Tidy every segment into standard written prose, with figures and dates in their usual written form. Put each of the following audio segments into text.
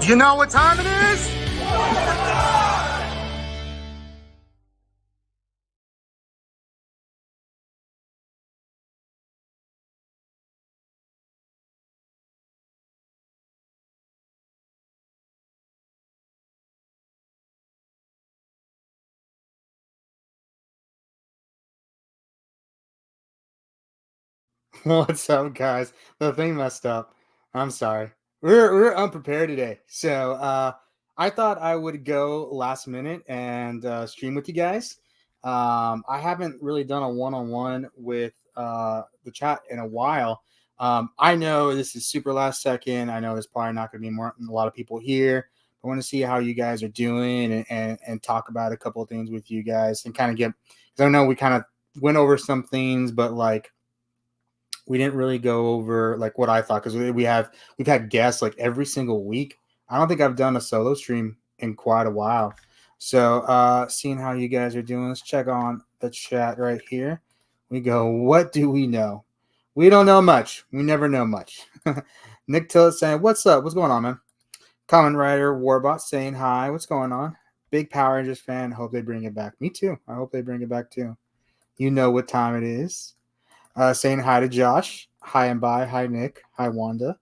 You know what time it is? What's up, guys? The thing messed up. I'm sorry. We're unprepared today. So I thought I would go last minute and stream with you guys. I haven't really done a one-on-one with the chat in a while. I know this is super last second. I know there's probably not going to be a lot of people here. I want to see how you guys are doing and talk about a couple of things with you guys and kind of get, because I know we kind of went over some things, but like we didn't really go over like what I thought, because we've had guests like every single week. I don't think I've done a solo stream in quite a while. So seeing how you guys are doing, let's check on the chat right here. We go, what do we know? We don't know much. We never know much. Nick Tillett saying, what's up? What's going on, man? Comment writer Warbot saying hi. What's going on? Big Power Rangers fan. Hope they bring it back. Me too. I hope they bring it back too. You know what time it is. Saying hi to Josh. Hi and bye. Hi, Nick. Hi, Wanda.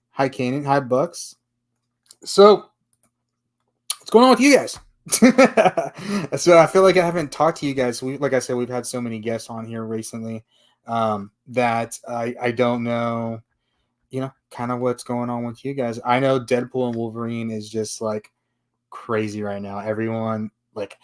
Hi, Kanan. Hi, Bucks. So, what's going on with you guys? So, I feel like I haven't talked to you guys. Like I said, we've had so many guests on here recently that I don't know, kind of what's going on with you guys. I know Deadpool and Wolverine is just like crazy right now. Everyone, like,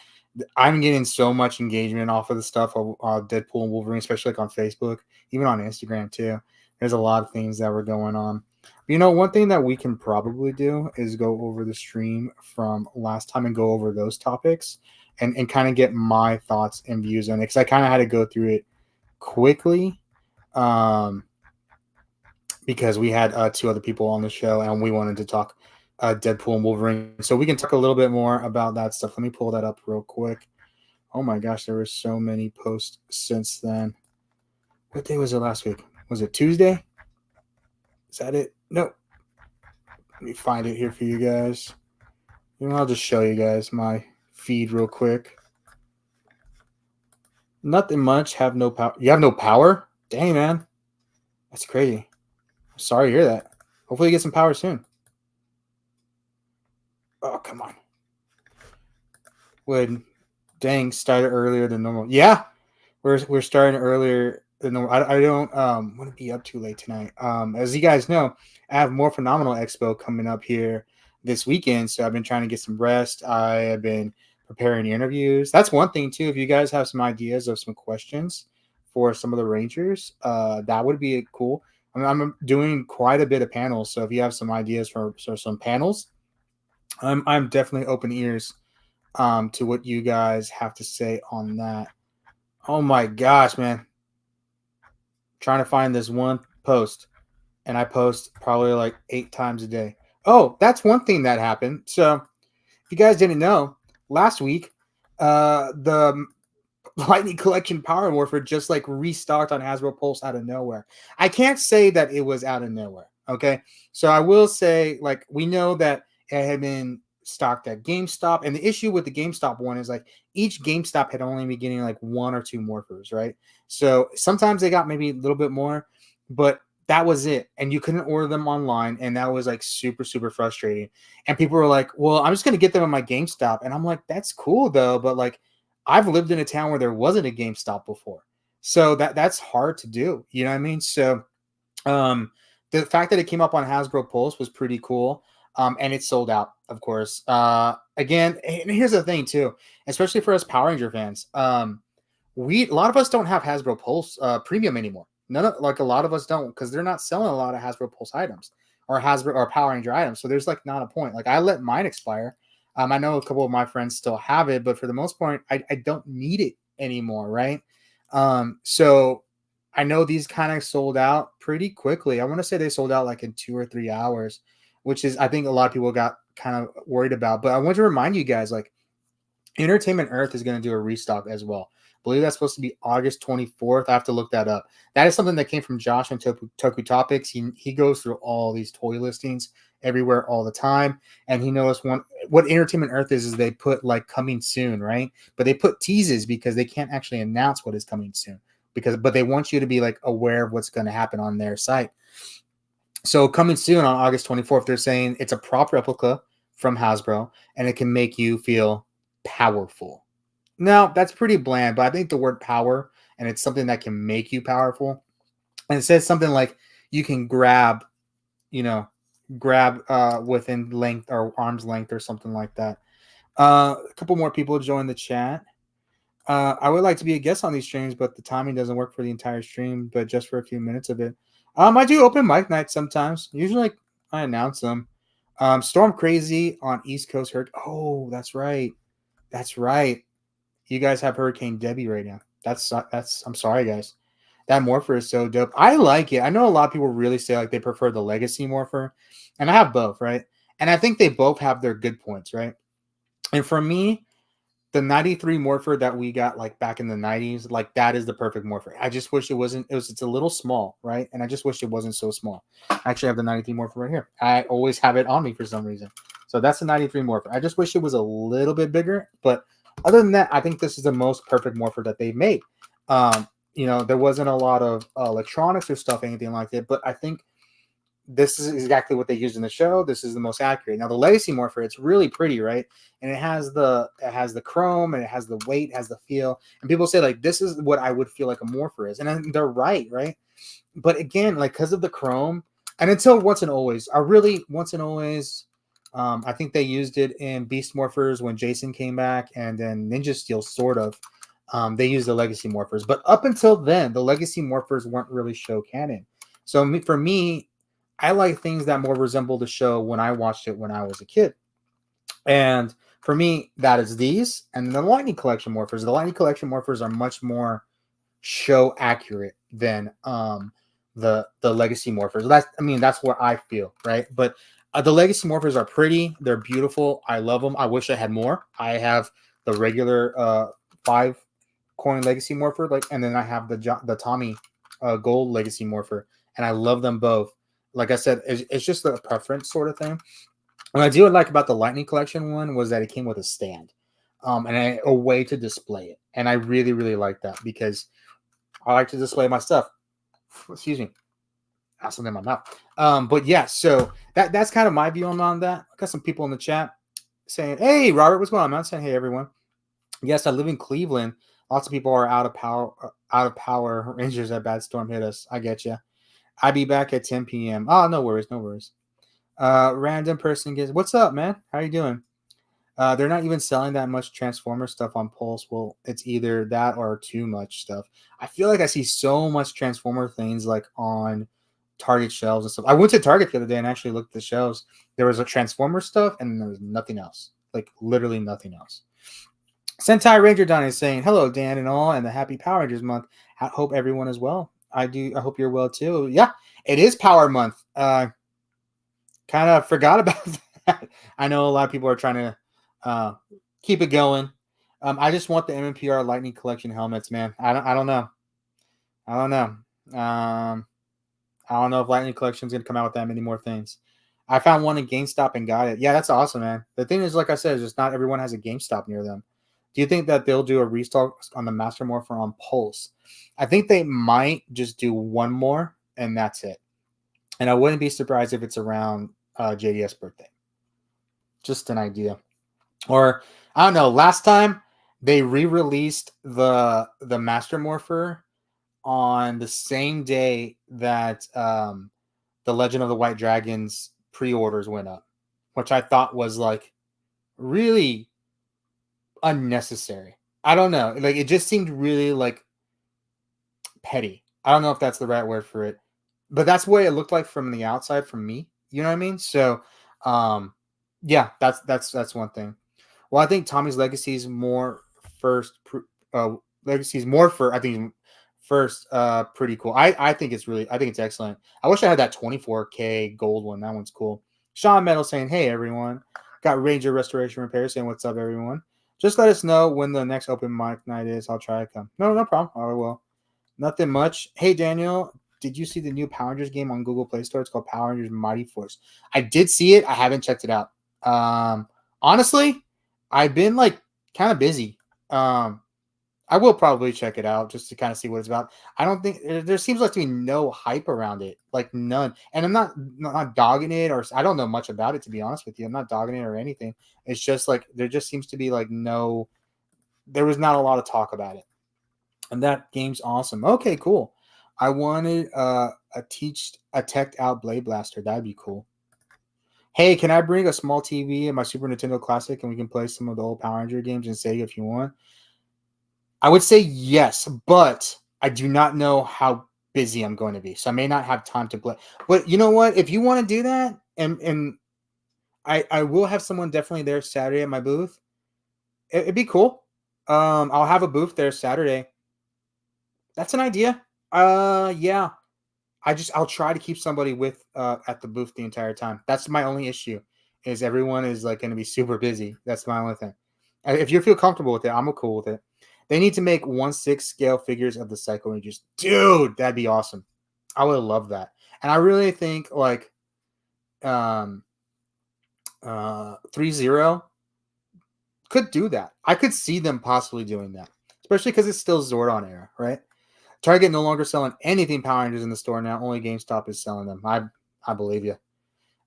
I'm getting so much engagement off of the stuff of Deadpool and Wolverine, especially like on Facebook, even on Instagram too. There's a lot of things that were going on. One thing that we can probably do is go over the stream from last time and go over those topics and kind of get my thoughts and views on it, because I kind of had to go through it quickly because we had two other people on the show and we wanted to talk Deadpool and Wolverine. So we can talk a little bit more about that stuff. Let me pull that up real quick. Oh my gosh, there were so many posts since then. What day was it last week? Was it Tuesday? Is that it? No. Let me find it here for you guys. I'll just show you guys my feed real quick. Nothing much. Have no power. You have no power? Dang, man. That's crazy. I'm sorry to hear that. Hopefully you get some power soon. Oh, come on. Started earlier than normal. Yeah, we're starting earlier than normal. I don't want to be up too late tonight. As you guys know, I have Morphinominal Expo coming up here this weekend, so I've been trying to get some rest. I have been preparing interviews. That's one thing too. If you guys have some ideas of some questions for some of the Rangers, that would be cool. I'm doing quite a bit of panels, so if you have some ideas for some panels, I'm definitely open ears to what you guys have to say on that. Oh my gosh, man. I'm trying to find this one post, and I post probably like 8 times a day. Oh, that's one thing that happened. So if you guys didn't know, last week, the Lightning Collection Power Morpher just like restocked on Hasbro Pulse out of nowhere. I can't say that it was out of nowhere. Okay. So I will say, like, we know that it had been stocked at GameStop, and the issue with the GameStop one is like each GameStop had only been getting like 1 or 2 morphers, right? So sometimes they got maybe a little bit more, but that was it, and you couldn't order them online, and that was like super frustrating. And people were like, well, I'm just gonna get them at my GameStop, and I'm like, that's cool though, but like I've lived in a town where there wasn't a GameStop before, so that's hard to do, you know what I mean? So the fact that it came up on Hasbro Pulse was pretty cool. And it's sold out, of course. Again, and here's the thing too, especially for us Power Ranger fans, a lot of us don't have Hasbro Pulse Premium anymore. A lot of us don't, because they're not selling a lot of Hasbro Pulse items or Hasbro or Power Ranger items. So there's like not a point. Like I let mine expire. I know a couple of my friends still have it, but for the most part, I don't need it anymore, right? So I know these kind of sold out pretty quickly. I want to say they sold out like in 2 or 3 hours, which is, I think a lot of people got kind of worried about. But I want to remind you guys, like, Entertainment Earth is going to do a restock as well. I believe that's supposed to be August 24th. I have to look that up. That is something that came from Josh on Toku Topics. He goes through all these toy listings everywhere all the time. And he knows what Entertainment Earth is they put like coming soon, right? But they put teases because they can't actually announce what is coming soon but they want you to be like aware of what's going to happen on their site. So coming soon on August 24th, they're saying it's a prop replica from Hasbro and it can make you feel powerful. Now, that's pretty bland, but I think the word power and it's something that can make you powerful. And it says something like you can grab within length or arm's length or something like that. A couple more people join the chat. I would like to be a guest on these streams, but the timing doesn't work for the entire stream, but just for a few minutes of it. I do open mic nights sometimes. Usually I announce them. Storm Crazy on East Coast Hurricane. Oh, that's right. That's right. You guys have Hurricane Debbie right now. That's I'm sorry, guys. That Morpher is so dope. I like it. I know a lot of people really say like they prefer the Legacy Morpher, and I have both, right? And I think they both have their good points, right? And for me, the 93 Morpher that we got like back in the 90s, like that is the perfect Morpher. I just wish it's a little small, right? And I just wish it wasn't so small. I actually have the 93 Morpher right here. I always have it on me for some reason. So that's the 93 Morpher. I just wish it was a little bit bigger, but other than that, I think this is the most perfect Morpher that they've made. There wasn't a lot of electronics or stuff, anything like that, but I think this is exactly what they used in the show. This is the most accurate. Now the Legacy Morpher, it's really pretty, right? And it has the chrome and it has the weight, it has the feel. And people say like this is what I would feel like a Morpher is, and they're right? But again, like because of the chrome, and until Once and Always, I think they used it in Beast Morphers when Jason came back, and then Ninja Steel sort of. They used the Legacy Morphers, but up until then, the Legacy Morphers weren't really show canon. So for me, I like things that more resemble the show when I watched it when I was a kid. And for me, that is these and the Lightning Collection Morphers. The Lightning Collection Morphers are much more show accurate than the Legacy Morphers. That's where I feel, right? But the Legacy Morphers are pretty. They're beautiful. I love them. I wish I had more. I have the regular 5 coin Legacy Morpher, and then I have the Tommy Gold Legacy Morpher, and I love them both. Like I said, it's just a preference sort of thing. What I do like about the Lightning Collection one was that it came with a stand, and a way to display it, and I really, really like that because I like to display my stuff. Excuse me, I have something in my mouth. But yeah, so that's kind of my view on that. I got some people in the chat saying, "Hey, Robert, what's going on?" I'm saying, "Hey, everyone." Yes, I live in Cleveland. Lots of people are out of power. Rangers at bad storm hit us. I get you. I'll be back at 10 p.m. Oh, no worries. Random person gets, what's up, man? How you doing? They're not even selling that much Transformer stuff on Pulse. Well, it's either that or too much stuff. I feel like I see so much Transformer things like on Target shelves and stuff. I went to Target the other day and actually looked at the shelves. There was a Transformer stuff and there was nothing else. Like literally nothing else. Sentai Ranger Don is saying, hello, Dan and all, and the happy Power Rangers month. I hope everyone is well. I hope you're well too. Yeah, it is Power Month. Kind of forgot about that. I know a lot of people are trying to keep it going. I just want the MMPR Lightning Collection helmets, man. I don't know. I don't know if Lightning Collection is going to come out with that many more things. I found one in GameStop and got it. Yeah, that's awesome, man. The thing is, like I said, is just not everyone has a GameStop near them. Do you think that they'll do a restock on the Master Morpher on Pulse? I think they might just do one more, and that's it. And I wouldn't be surprised if it's around JDS birthday. Just an idea. Or, I don't know, last time they re-released the Master Morpher on the same day that the Legend of the White Dragons pre-orders went up, which I thought was like really unnecessary. I don't know. Like it just seemed really like petty. I don't know if that's the right word for it, but that's the way it looked like from the outside from me. You know what I mean? So, yeah, that's one thing. Well, I think Tommy's Legacy is more first. Legacy is more for. I think first. Pretty cool. I think it's excellent. I wish I had that 24K gold one. That one's cool. Sean Metal saying, "Hey everyone." Got Ranger Restoration Repair saying, "What's up, everyone?" Just let us know when the next open mic night is. I'll try to come. No problem. I will. Nothing much. Hey, Daniel. did you see the new Power Rangers game on Google Play Store? It's called Power Rangers Mighty Force. I did see it. I haven't checked it out. Honestly, I've been like kind of busy. I will probably check it out just to kind of see what it's about. I don't think there seems like to be no hype around it, like none. And I'm not dogging it, or I don't know much about it, to be honest with you. I'm not dogging it or anything. It's just like there just seems to be like no. There was not a lot of talk about it, and that game's awesome. Okay, cool. I wanted a teched out Blade Blaster. That'd be cool. Hey, can I bring a small TV and my Super Nintendo Classic, and we can play some of the old Power Ranger games and Sega if you want? I would say yes, but I do not know how busy I'm going to be, so I may not have time to play. But you know what? If you want to do that, and I will have someone definitely there Saturday at my booth. It'd be cool. I'll have a booth there Saturday. That's an idea. Yeah. I'll try to keep somebody with at the booth the entire time. That's my only issue, is everyone is like going to be super busy. That's my only thing. If you feel comfortable with it, I'm cool with it. They need to make 1/6 scale figures of the Psycho Rangers. Dude, that'd be awesome. I would love that. And I really think like 3-0 could do that. I could see them possibly doing that, especially because it's still Zordon era, right? Target no longer selling anything Power Rangers in the store now. Only GameStop is selling them. I believe you.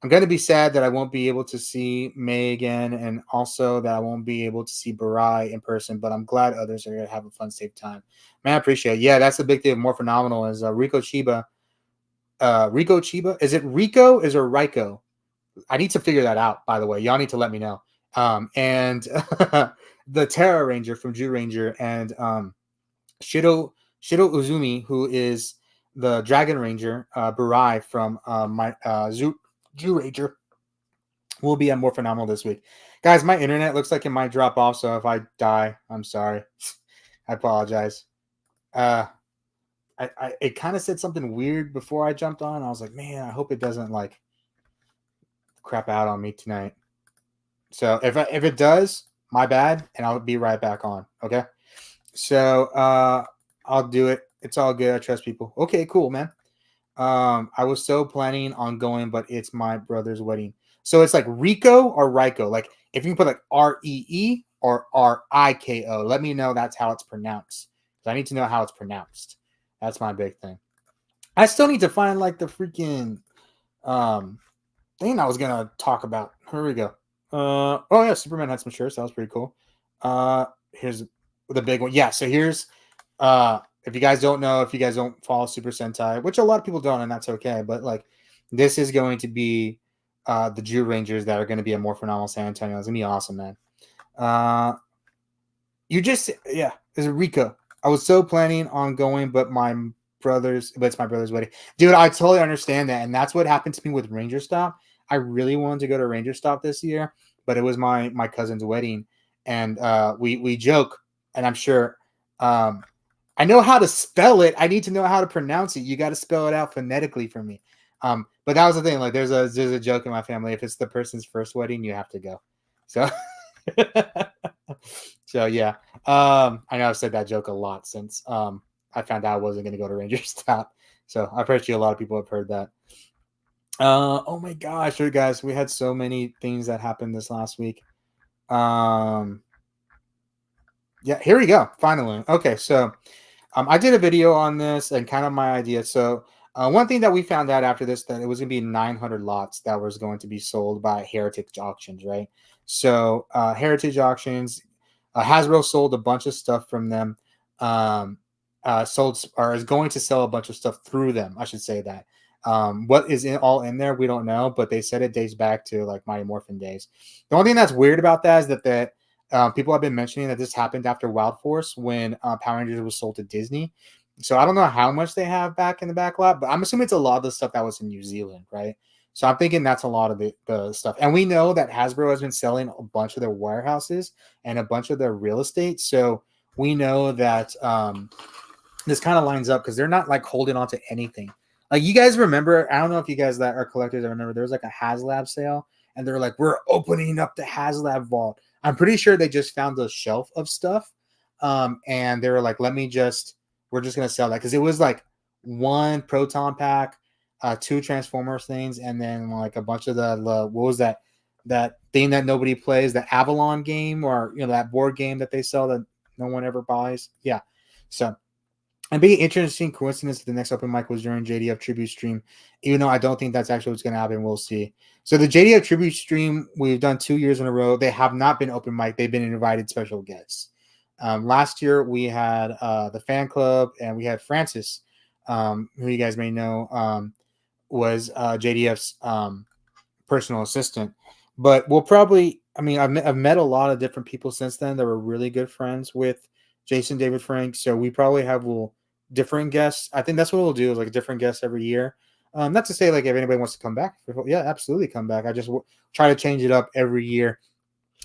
I'm going to be sad that I won't be able to see May again, and also that I won't be able to see Barai in person, but I'm glad others are going to have a fun, safe time. Man, I appreciate it. Yeah, that's the big thing of More Phenomenal is Rico Chiba. Rico Chiba? Is it Rico? Is it Rico? I need to figure that out, by the way. Y'all need to let me know. And the Terra Ranger from Jew Ranger and Shido Uzumi, who is the Dragon Ranger, Barai from Jew Ranger, will be at More Phenomenal this week. Guys, my internet looks like it might drop off, so if I die, I'm sorry. I apologize. It kind of said something weird before I jumped on. I was like, man, I hope it doesn't like crap out on me tonight. So if it does, my bad, and I'll be right back on. Okay. So I'll do it. It's all good. I trust people. Okay, cool, man. I was so planning on going, but it's my brother's wedding. So it's like Rico or Ryko. Like if you can put like REE or RIKO, let me know that's how it's pronounced. I need to know how it's pronounced. That's my big thing. I still need to find like the freaking thing I was gonna talk about. Here we go. Oh yeah, Superman had some shirts. That was pretty cool. Here's the big one. Yeah, so here's if you guys don't know, if you guys don't follow Super Sentai, which a lot of people don't, and that's okay, but like this is going to be the Jew Rangers that are going to be a More Phenomenal San Antonio. It's gonna be awesome, man. It's Rico. I was so planning on going, but it's my brother's wedding. Dude, I totally understand that. And that's what happened to me with Ranger Stop. I really wanted to go to Ranger Stop this year, but it was my cousin's wedding. And we joke, and I'm sure I know how to spell it. I need to know how to pronounce it. You got to spell it out phonetically for me. But that was the thing. Like there's a joke in my family. If it's the person's first wedding, you have to go. So so yeah. I know I've said that joke a lot since I found out I wasn't going to go to Ranger Stop. So I appreciate a lot of people have heard that. Oh my gosh, guys, we had so many things that happened this last week. Yeah, here we go. Finally. Okay, so I did a video on this and kind of my idea. So one thing that we found out after this, that it was going to be 900 lots that was going to be sold by Heritage Auctions, right? So Heritage Auctions, Hasbro sold a bunch of stuff from them. Is going to sell a bunch of stuff through them. I should say that. What is all in there, we don't know, but they said it dates back to like Mighty Morphin days. The only thing that's weird about that is that people have been mentioning that this happened after Wild Force when Power Rangers was sold to Disney. So I don't know how much they have back in the back lot, but I'm assuming it's a lot of the stuff that was in New Zealand, right? So I'm thinking that's a lot of the stuff. And we know that Hasbro has been selling a bunch of their warehouses and a bunch of their real estate. So we know that this kind of lines up because they're not like holding on to anything. Like you guys remember, I don't know if you guys that are collectors, I remember there was like a HasLab sale and they're like, we're opening up the HasLab vault. I'm pretty sure they just found a shelf of stuff. And they were like, we're just going to sell that. Cause it was like one Proton pack, 2 Transformers things, and then like a bunch of the what was that thing that nobody plays, the Avalon game, or that board game that they sell that no one ever buys. Yeah, so. And be an interesting coincidence that the next open mic was during JDF tribute stream, even though I don't think that's actually what's going to happen. We'll see. So the JDF tribute stream we've done 2 years in a row. They have not been open mic. They've been invited special guests. Last year we had the fan club and we had Francis, who you guys may know was JDF's personal assistant. But we'll probably, I mean, I've met a lot of different people since then that were really good friends with Jason David Frank. So we probably have different guests. I think that's what we'll do, is like different guests every year. Not to say like if anybody wants to come back, yeah, absolutely come back. I just try to change it up every year.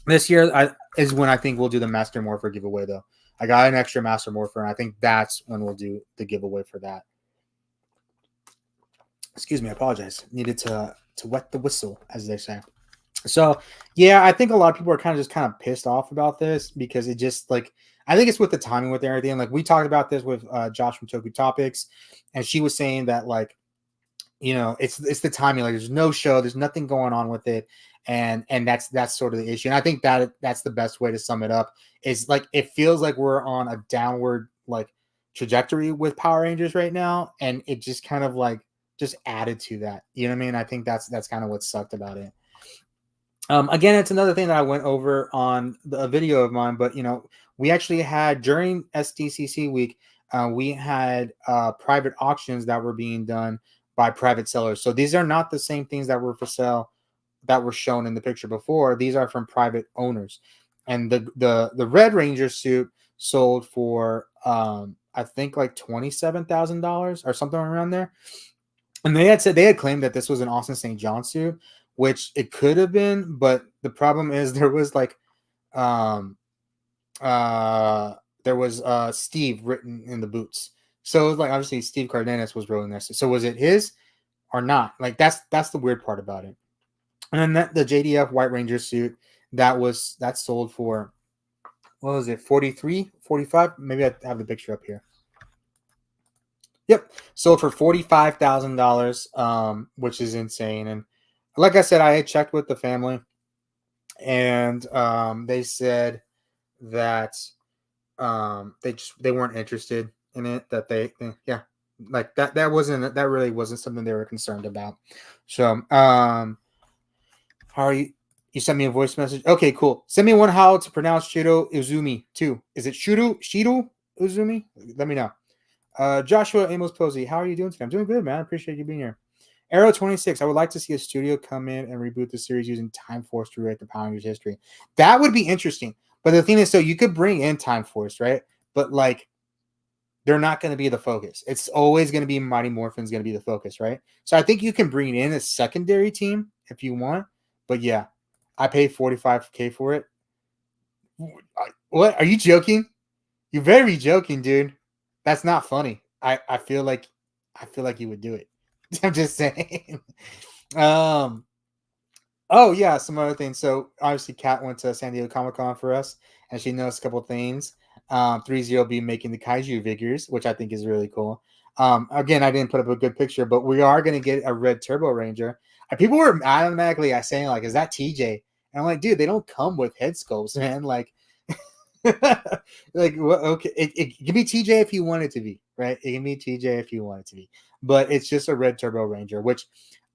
This year is when I think we'll do the Master Morpher giveaway, though. I got an extra Master Morpher, and I think that's when we'll do the giveaway for that. Excuse me, I apologize. Needed to wet the whistle, as they say. So, yeah, I think a lot of people are kind of pissed off about this because it just like, I think it's with the timing with everything. Like we talked about this with Josh from Toku Topics, and she was saying that like, it's the timing. Like there's no show, there's nothing going on with it, and that's sort of the issue. And I think that's the best way to sum it up. Is like it feels like we're on a downward like trajectory with Power Rangers right now, and it just kind of like just added to that. You know what I mean? I think that's kind of what sucked about it. Again, it's another thing that I went over on a video of mine, but we actually had during SDCC week, we had private auctions that were being done by private sellers. So these are not the same things that were for sale that were shown in the picture before. These are from private owners, and the Red Ranger suit sold for I think like $27,000 or something around there. And they had claimed that this was an Austin St. John suit, which it could have been, but the problem is there was like there was Steve written in the boots. So it was like obviously Steve Cardenas was rolling this. So was it his or not? Like that's the weird part about it. And then the JDF White Ranger suit that sold for, what was it, 43, 45? Maybe I have the picture up here. Yep, sold for $45,000, which is insane. And like I said, I had checked with the family, and they said that they weren't interested in it. That like that really wasn't something they were concerned about. So how are you? You sent me a voice message. Okay, cool. Send me one how to pronounce Shido Uzumi too. Is it Shido Uzumi? Let me know. Joshua Amos Posey, how are you doing today? I'm doing good, man. I appreciate you being here. Arrow 26, I would like to see a studio come in and reboot the series using Time Force to rewrite the Power Rangers history. That would be interesting. But the thing is, so you could bring in Time Force, right? But like, they're not going to be the focus. It's always going to be Mighty Morphin's going to be the focus, right? So I think you can bring in a secondary team if you want. But yeah, I paid $45K for it. What? Are you joking? You're very joking, dude. That's not funny. I feel like you would do it. I'm just saying. Oh yeah, some other things. So obviously Kat went to San Diego Comic-Con for us, and she knows a couple of things. 30 will be making the kaiju figures, which I think is really cool. Again, I didn't put up a good picture, but we are going to get a red Turbo Ranger. And people were automatically saying like, is that TJ? And I'm like, dude, they don't come with head sculpts, man. Like, like, well, okay, it can be TJ if you want it to be, right? It can be TJ if you want it to be, but it's just a red Turbo Ranger, which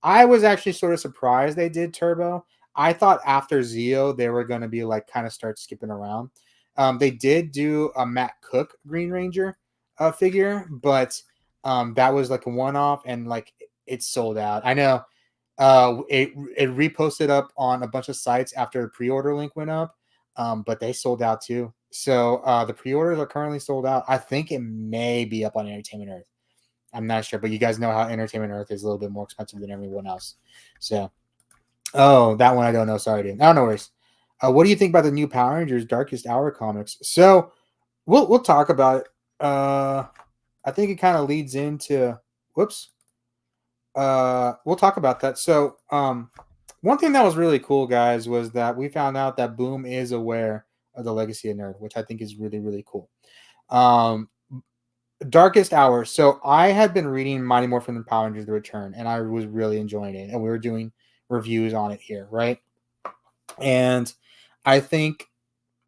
I was actually sort of surprised they did Turbo. I thought after Zeo they were going to be like kind of start skipping around. They did do a Matt Cook Green Ranger figure, but that was like a one-off, and like it sold out. I know it reposted up on a bunch of sites after the pre-order link went up, but they sold out too. So the pre-orders are currently sold out. I think it may be up on Entertainment Earth. I'm not sure, but you guys know how Entertainment Earth is a little bit more expensive than everyone else. So, that one I don't know. Sorry, dude. I don't know worries. What do you think about the new Power Rangers Darkest Hour comics? So, we'll talk about it. I think it kind of leads into. Whoops. We'll talk about that. So, one thing that was really cool, guys, was that we found out that Boom is aware of the legacy of Nerd, which I think is really, really cool. Darkest Hour. So I had been reading Mighty Morphin Power Rangers: The Return, and I was really enjoying it. And we were doing reviews on it here, right? And I think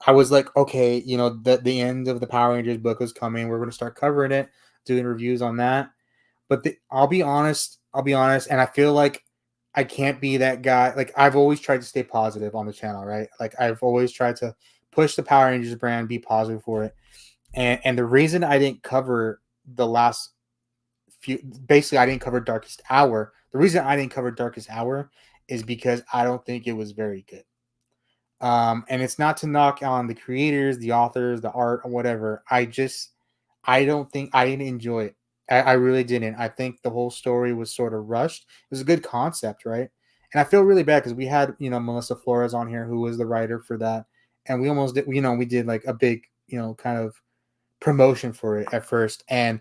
I was like, okay, the end of the Power Rangers book was coming. We're going to start covering it, doing reviews on that. But I'll be honest, and I feel like I can't be that guy. Like, I've always tried to stay positive on the channel, right? Like, I've always tried to push the Power Rangers brand, be positive for it. And the reason I didn't cover the last few, basically, I didn't cover Darkest Hour. The reason I didn't cover Darkest Hour is because I don't think it was very good. And it's not to knock on the creators, the authors, the art, or whatever. I don't think I didn't enjoy it. I really didn't. I think the whole story was sort of rushed. It was a good concept, right? And I feel really bad because we had, Melissa Flores on here who was the writer for that. And we almost did, we did like a big, kind of promotion for it at first. And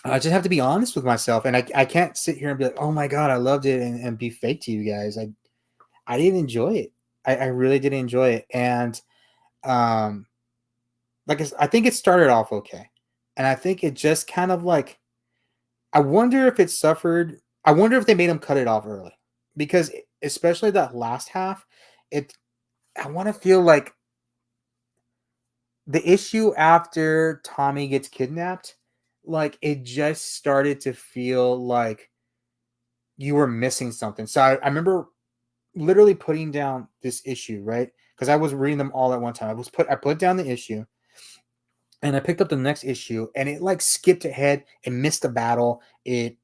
I just have to be honest with myself. And I can't sit here and be like, oh my God, I loved it and be fake to you guys. I didn't enjoy it. I really didn't enjoy it. And um, I think it started off okay. And I think it just kind of like, I wonder if it suffered. I wonder if they made him cut it off early. Because especially that last half, I want to feel like the issue after Tommy gets kidnapped, like it just started to feel like you were missing something. So I remember literally putting down this issue, right? Because I was reading them all at one time. I put down the issue and I picked up the next issue and it like skipped ahead and missed the battle. It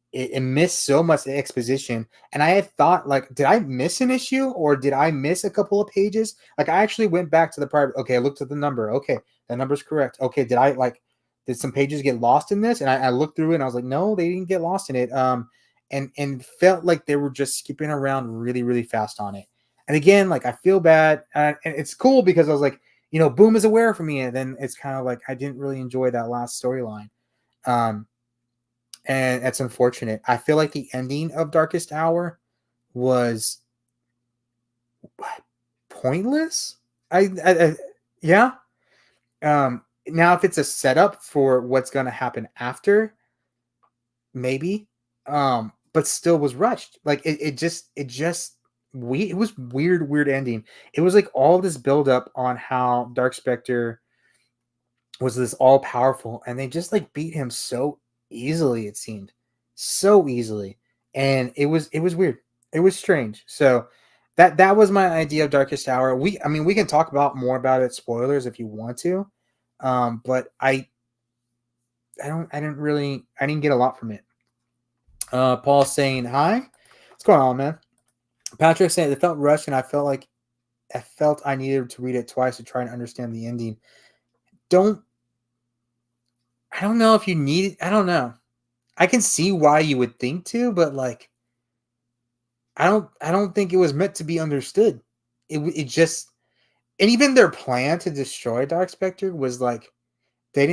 missed so much exposition. And I had thought, like, did I miss an issue or did I miss a couple of pages? Like, I actually went back to the part. Okay, I looked at the number. Okay, that number's correct. Okay, did some pages get lost in this? And I looked through it and I was like, no, they didn't get lost in it. And felt like they were just skipping around really, really fast on it. And again, like, I feel bad. And it's cool because I was like, Boom is aware for me. And then it's kind of like I didn't really enjoy that last storyline. And that's unfortunate. I feel like the ending of Darkest Hour was pointless. Yeah. Now if it's a setup for what's going to happen after, maybe. But still was rushed. Like it was weird ending. It was like all this build up on how Dark Spectre was this all powerful, and they just like beat him so easily. It seemed so easily, and it was weird. It was strange. So that was my idea of Darkest Hour. We can talk about more about it, spoilers if you want to, but I didn't get a lot from it. Paul saying hi. What's going on, man? Patrick saying it felt rushed, and I felt I needed to read it twice to try and understand the ending. I don't know if you need it. I don't know. I can see why you would think to, but like, I don't think it was meant to be understood. It just, and even their plan to destroy Dark Spectre was like, they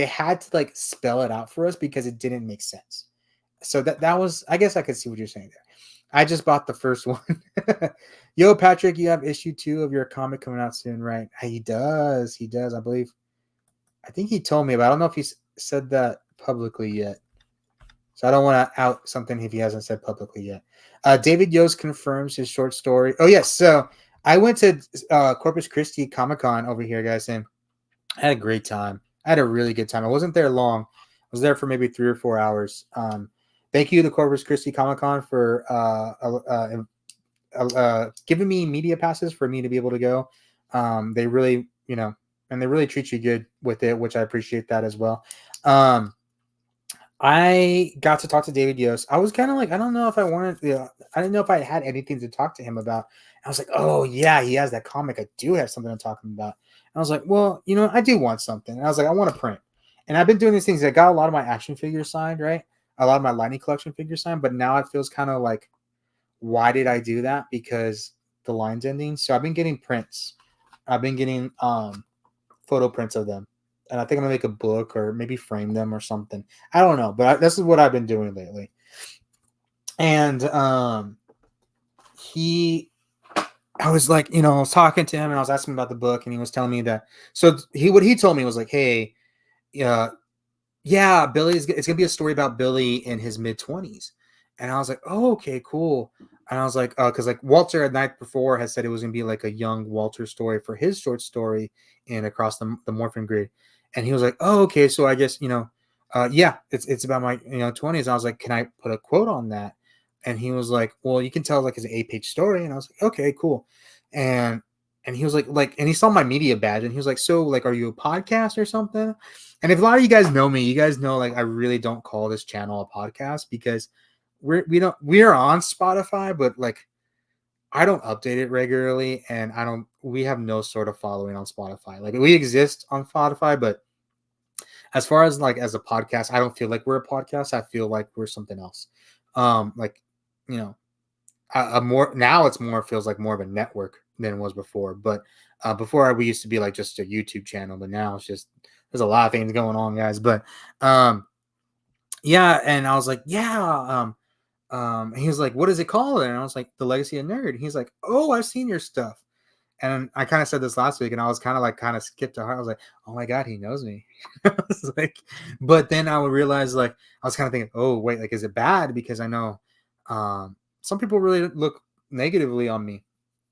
had to like spell it out for us because it didn't make sense. So that was, I guess I could see what you're saying there. I just bought the first one. Yo, Patrick, you have issue 2 of your comic coming out soon, right? He does, I believe. I think he told me, but I don't know if he said that publicly yet. So I don't want to out something if he hasn't said publicly yet. David Yost confirms his short story. Oh, yes. So I went to Corpus Christi Comic-Con over here, guys, and I had a great time. I had a really good time. I wasn't there long. I was there for maybe 3 or 4 hours. Thank you to Corpus Christi Comic-Con for giving me media passes for me to be able to go. They really, and they really treat you good with it, which I appreciate that as well. I got to talk to David Yost. I was kind of like, I don't know if I wanted, I didn't know if I had anything to talk to him about. I was like, oh yeah, he has that comic. I do have something to talk to him about. And I was like, well, I do want something. And I was like, I want to print. And I've been doing these things. I got a lot of my action figures signed, right? A lot of my Lightning Collection figures signed, but now it feels kind of like, why did I do that? Because the line's ending. So I've been getting prints. I've been getting photo prints of them. And I think I'm going to make a book or maybe frame them or something. I don't know. But this is what I've been doing lately. And I was like, I was talking to him and I was asking about the book. And he was telling me that. So what he told me was like, hey, Yeah, it's gonna be a story about Billy in his mid-20s. And I was like, oh, okay, cool. And I was like, because like Walter at night before has said it was gonna be like a young Walter story for his short story in Across the Morphin Grid. And he was like, oh, okay, so I guess, yeah, it's about my 20s. I was like, can I put a quote on that? And he was like, well, you can tell like it's an 8-page story. And I was like, okay, cool. And and he was and he saw my media badge and he was like, so like, are you a podcast or something? And if a lot of you guys know me, you guys know like I really don't call this channel a podcast because we're on Spotify, but like I don't update it regularly and we have no sort of following on Spotify. Like we exist on Spotify, but as far as like as a podcast, I don't feel like we're a podcast. I feel like we're something else. Like, you know, a more now it's more feels like more of a network than it was before. But before we used to be like just a YouTube channel, but now it's just there's a lot of things going on, guys. But yeah, and I was like, yeah, and he was like, what is it called? And I was like, The Legacy of Nerd. And he's like, oh, I've seen your stuff. And I kind of said this last week, and I was kind of skipped to heart. I was like, oh my god, he knows me. I was like, but then I would realize like I was kind of thinking, oh wait, like is it bad? Because I know some people really look negatively on me,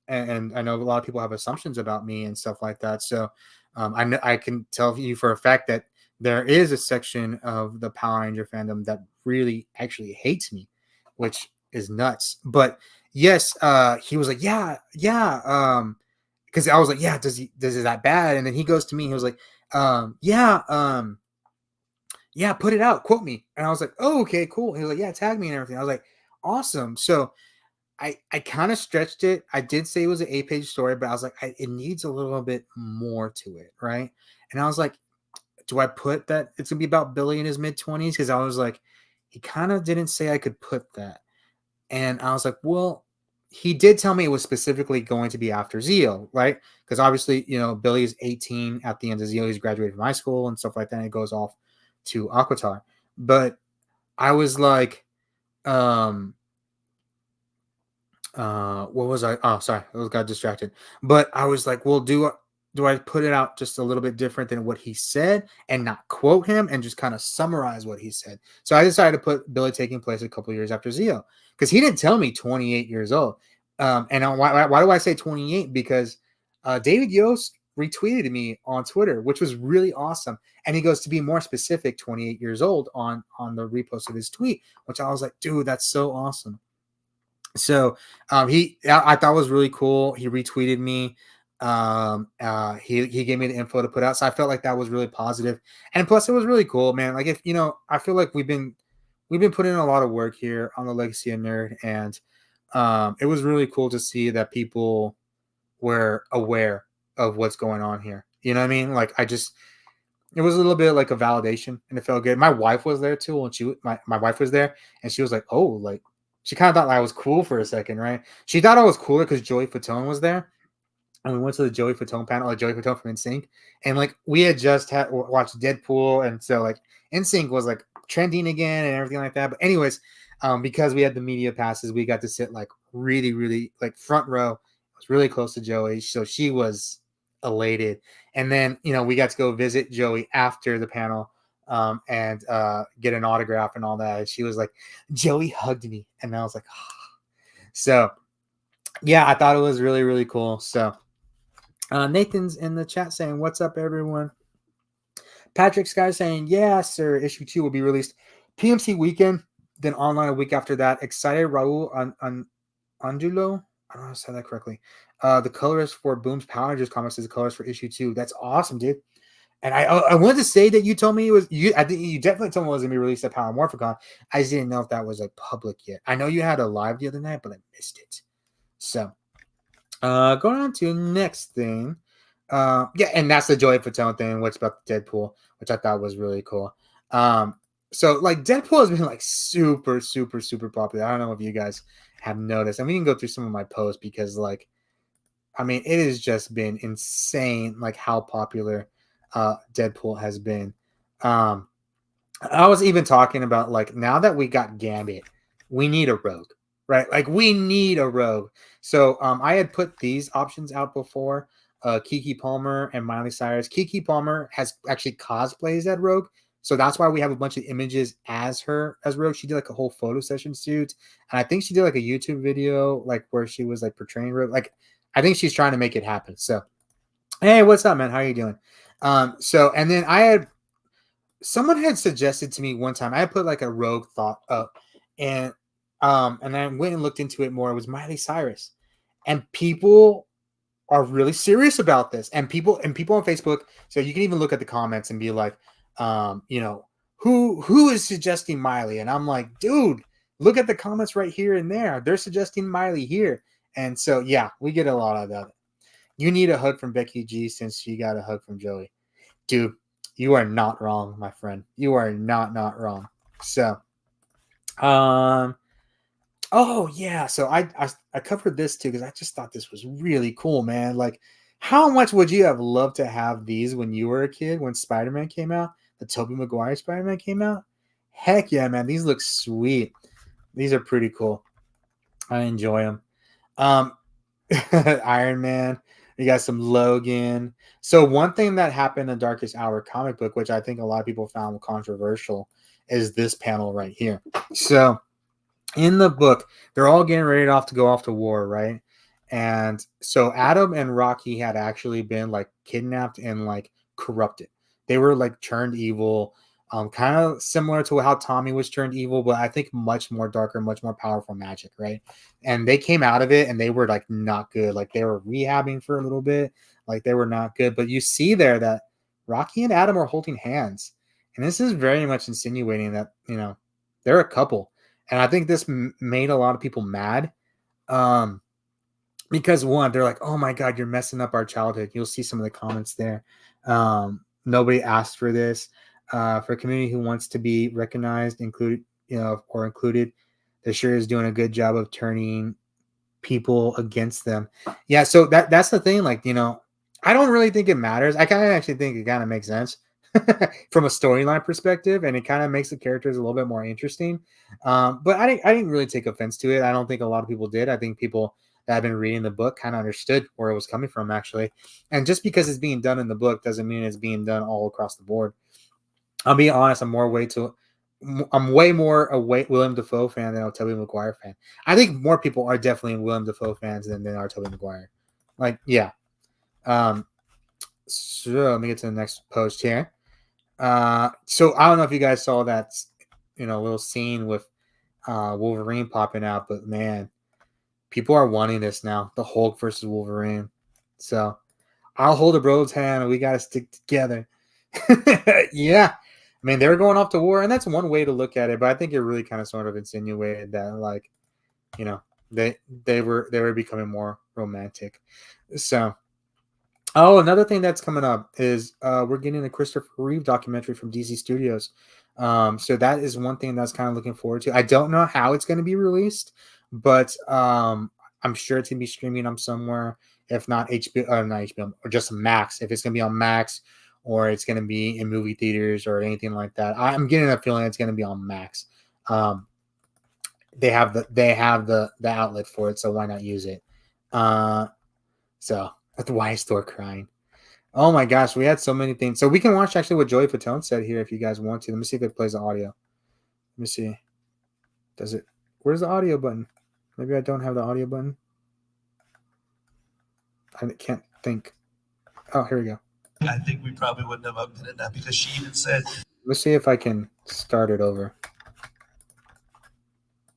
and I know a lot of people have assumptions about me and stuff like that. So I can tell you for a fact that there is a section of the Power Ranger fandom that really actually hates me, which is nuts. But yes, he was like, yeah, yeah, because I was like, yeah, does it that bad? And then he goes to me, he was like, yeah, yeah, put it out, quote me. And I was like, oh, okay, cool. He was like, yeah, tag me and everything. I was like, awesome. So I kind of stretched it. I did say it was an 8-page story, but I was like, it needs a little bit more to it, right? And I was like, do I put that it's gonna be about Billy in his mid-20s? Because I was like, he kind of didn't say I could put that. And I was like, well, he did tell me it was specifically going to be after Zeo, right? Because obviously, Billy's 18 at the end of Zeo. He's graduated from high school and stuff like that. And it goes off to Aquatar. But I was like, um, what was I? Oh, sorry, I got distracted. But I was like, well, do I put it out just a little bit different than what he said and not quote him and just kind of summarize what he said? So I decided to put Billy taking place a couple years after Zeo because he didn't tell me 28 years old. And why do I say 28? Because David Yost retweeted me on Twitter, which was really awesome. And he goes to be more specific, 28 years old on the repost of his tweet, which I was like, dude, that's so awesome. So I thought was really cool. He retweeted me. He gave me the info to put out. So I felt like that was really positive. And plus it was really cool, man. Like if I feel like we've been putting in a lot of work here on the Legacy of Nerd, and it was really cool to see that people were aware of what's going on here. You know what I mean? Like it was a little bit like a validation, and it felt good. My wife was there too, and my wife was there, and she was like, "Oh, like." She kind of thought I was cool for a second, right? She thought I was cooler because Joey Fatone was there, and we went to the Joey Fatone panel, like Joey Fatone from NSYNC, and like we had just watched Deadpool, and so like NSYNC was like trending again and everything like that. But anyways, because we had the media passes, we got to sit like really, really like front row. It was really close to Joey, so she was elated. And then we got to go visit Joey after the panel, and get an autograph and all that. And she was like, Joey hugged me, and I was like, oh. So yeah, I thought it was really, really cool. So Nathan's in the chat saying, what's up, everyone? Patrick Sky saying, yeah, sir, issue 2 will be released PMC weekend, then online a week after that. Excited, Raul Andulo. I don't know how to say that correctly. The colorist for Boom's Power Rangers comics is the colorist for issue 2. That's awesome, dude. And I wanted to say that you told me it was you. I think you definitely told me it was gonna be released at Power Morphicon. I just didn't know if that was like public yet. I know you had a live the other night, but I missed it. So, going on to the next thing. Yeah, and that's the Joey Fatone thing. What's about Deadpool, which I thought was really cool. So like Deadpool has been like super, super, super popular. I don't know if you guys have noticed, and we can go through some of my posts because like, I mean, it has just been insane, like how popular Deadpool has been. I was even talking about like now that we got Gambit, we need a rogue, right? Like we need a rogue. So I had put these options out before. Kiki Palmer and Miley Cyrus. Kiki Palmer has actually cosplays that rogue. So that's why we have a bunch of images as her as Rogue. She did like a whole photo session shoot, and I think she did like a YouTube video like where she was like portraying Rogue. Like I think she's trying to make it happen. So hey, what's up, man? How you doing? So and then someone had suggested to me one time. I had put like a Rogue thought up, and I went and looked into it more. It was Miley Cyrus, and people are really serious about this, and people on Facebook. So you can even look at the comments and be like, you know, who is suggesting Miley? And I'm like, dude, look at the comments right here and there. They're suggesting Miley here, and so yeah, we get a lot of that. You need a hug from Becky G since she got a hug from Joey, dude. You are not wrong, my friend. You are not wrong. So, oh yeah. So I covered this too because I just thought this was really cool, man. Like, how much would you have loved to have these when you were a kid when Spider-Man came out? The Tobey Maguire Spider-Man came out. Heck yeah, man. These look sweet. These are pretty cool. I enjoy them. Iron Man. You got some Logan. So one thing that happened in the Darkest Hour comic book, which I think a lot of people found controversial, is this panel right here. So in the book, they're all getting ready to go off to war, right? And so Adam and Rocky had actually been like kidnapped and like corrupted. They were like turned evil, kind of similar to how Tommy was turned evil, but I think much more darker, much more powerful magic, right? And they came out of it and they were like not good. Like they were rehabbing for a little bit, like they were not good. But you see there that Rocky and Adam are holding hands, and this is very much insinuating that, you know, they're a couple. And I think this made a lot of people mad, because one, they're like, "Oh my God, you're messing up our childhood." You'll see some of the comments there. Nobody asked for this. For a community who wants to be recognized, included, you know, or included, they sure is doing a good job of turning people against them. Yeah, so that's the thing. Like, you know, I don't really think it matters. I kind of actually think it kind of makes sense from a storyline perspective, and it kind of makes the characters a little bit more interesting. But I didn't really take offense to it. I don't think a lot of people did. I think people that have been reading the book kind of understood where it was coming from, actually. And just because it's being done in the book doesn't mean it's being done all across the board. I'll be honest. I'm way more a William Dafoe fan than a Tobey Maguire fan. I think more people are definitely William Dafoe fans than they are Tobey Maguire. Like, yeah. So let me get to the next post here. So I don't know if you guys saw that, you know, little scene with Wolverine popping out, but man, people are wanting this now. The Hulk versus Wolverine. So I'll hold a bro's hand and we got to stick together. Yeah. I mean, they were going off to war, and that's one way to look at it, but I think it really kind of sort of insinuated that, like, you know, they were becoming more romantic. So, oh, another thing that's coming up is we're getting a Christopher Reeve documentary from DC Studios. So that is one thing that's kind of looking forward to. I don't know how it's going to be released, but I'm sure it's going to be streaming on somewhere, if not HBO, not HBO, or just Max. If it's going to be on Max, or it's going to be in movie theaters or anything like that. I'm getting a feeling it's going to be on Max. They have the outlet for it, so why not use it? So that's why I start crying. Oh my gosh, we had so many things. So we can watch actually what Joey Fatone said here if you guys want to. Let me see if it plays the audio. Let me see. Does it? Where's the audio button? Maybe I don't have the audio button. I can't think. Oh, here we go. I think we probably wouldn't have updated that because she even said. Let's see if I can start it over.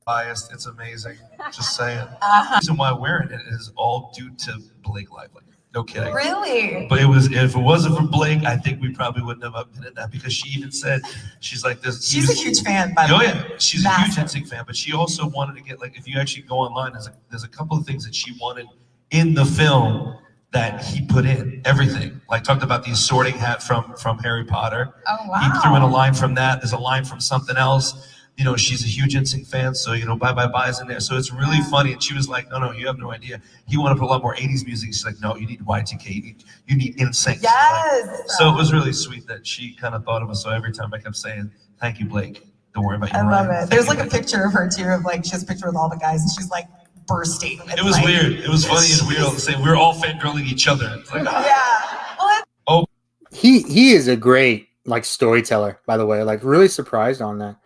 Biased, it's amazing. Just saying. The reason why I'm wearing it is all due to Blake Lively. No kidding. Really? But if it wasn't for Blake, I think we probably wouldn't have updated that because she even said, she's like this. She's a huge fan, by the way. Oh yeah, she's a huge NSYNC fan, but she also wanted to get, like, if you actually go online, there's a couple of things that she wanted in the film that he put in, everything. Like, talked about the sorting hat from Harry Potter. Oh, wow. He threw in a line from that. There's a line from something else. You know, she's a huge NSYNC fan, so, you know, Bye Bye Bye is in there. So it's really funny. And she was like, no, you have no idea. He wanted to put a lot more 80s music. She's like, no, you need Y2K. You need NSYNC. Yes. So it was really sweet that she kind of thought of us. So every time I kept saying, thank you, Blake. Don't worry about your I love Ryan. it. There's like a picture of her, too, of like, she has a picture with all the guys, and she's like bursting. It was weird. It was funny and weird all the same. We were all fangirling each other. It's like, yeah. Well, he is a great like storyteller, by the way. Like really surprised on that.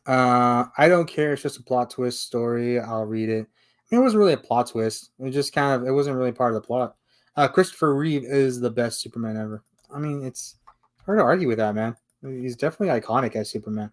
I don't care. It's just a plot twist story. I'll read it. I mean, it wasn't really a plot twist. It just kind of, it wasn't really part of the plot. Christopher Reeve is the best Superman ever. I mean, it's hard to argue with that, man. He's definitely iconic as Superman.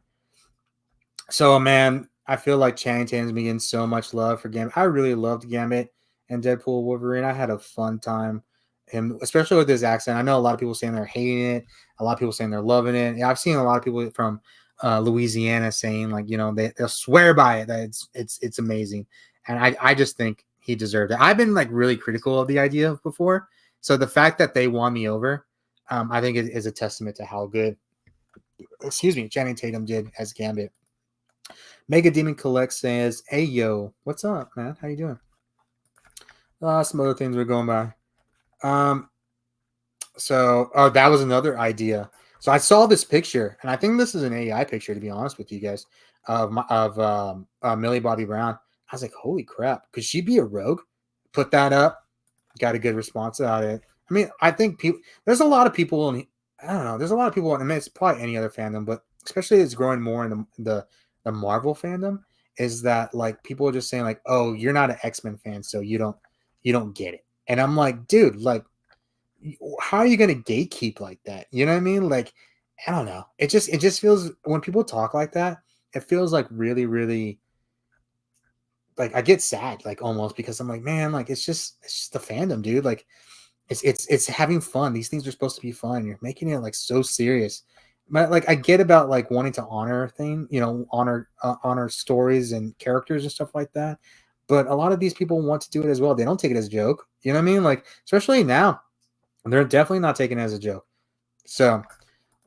So, man, I feel like Channing Tatum's been getting so much love for Gambit. I really loved Gambit and Deadpool Wolverine. I had a fun time, him, especially with his accent. I know a lot of people saying they're hating it. A lot of people saying they're loving it. Yeah, I've seen a lot of people from Louisiana saying like, you know, they'll swear by it that it's amazing. And I just think he deserved it. I've been like really critical of the idea before. So the fact that they won me over, I think is a testament to how good, Channing Tatum did as Gambit. Mega Demon Collect says, "Hey yo, what's up, man? How you doing?" Some other things we're going by. So that was another idea. So I saw this picture, and I think this is an AI picture, to be honest with you guys, of Millie Bobby Brown. I was like, holy crap, could she be a rogue? Put that up, got a good response out of it. I mean, I think people. There's a lot of people, and I don't know. There's a lot of people. I mean, it's probably any other fandom, but especially it's growing more in the Marvel fandom. Is that like people are just saying like, oh, you're not an X-Men fan, so you don't get it. And I'm like, dude, like, how are you gonna gatekeep like that? You know what I mean? Like, I don't know. It just feels when people talk like that, it feels like really, really like I get sad, like almost because I'm like, man, like it's just the fandom, dude. Like it's having fun. These things are supposed to be fun. You're making it like so serious. But like I get about like wanting to honor thing, you know, honor stories and characters and stuff like that. But a lot of these people want to do it as well. They don't take it as a joke. You know what I mean? Like especially now, they're definitely not taking it as a joke. So,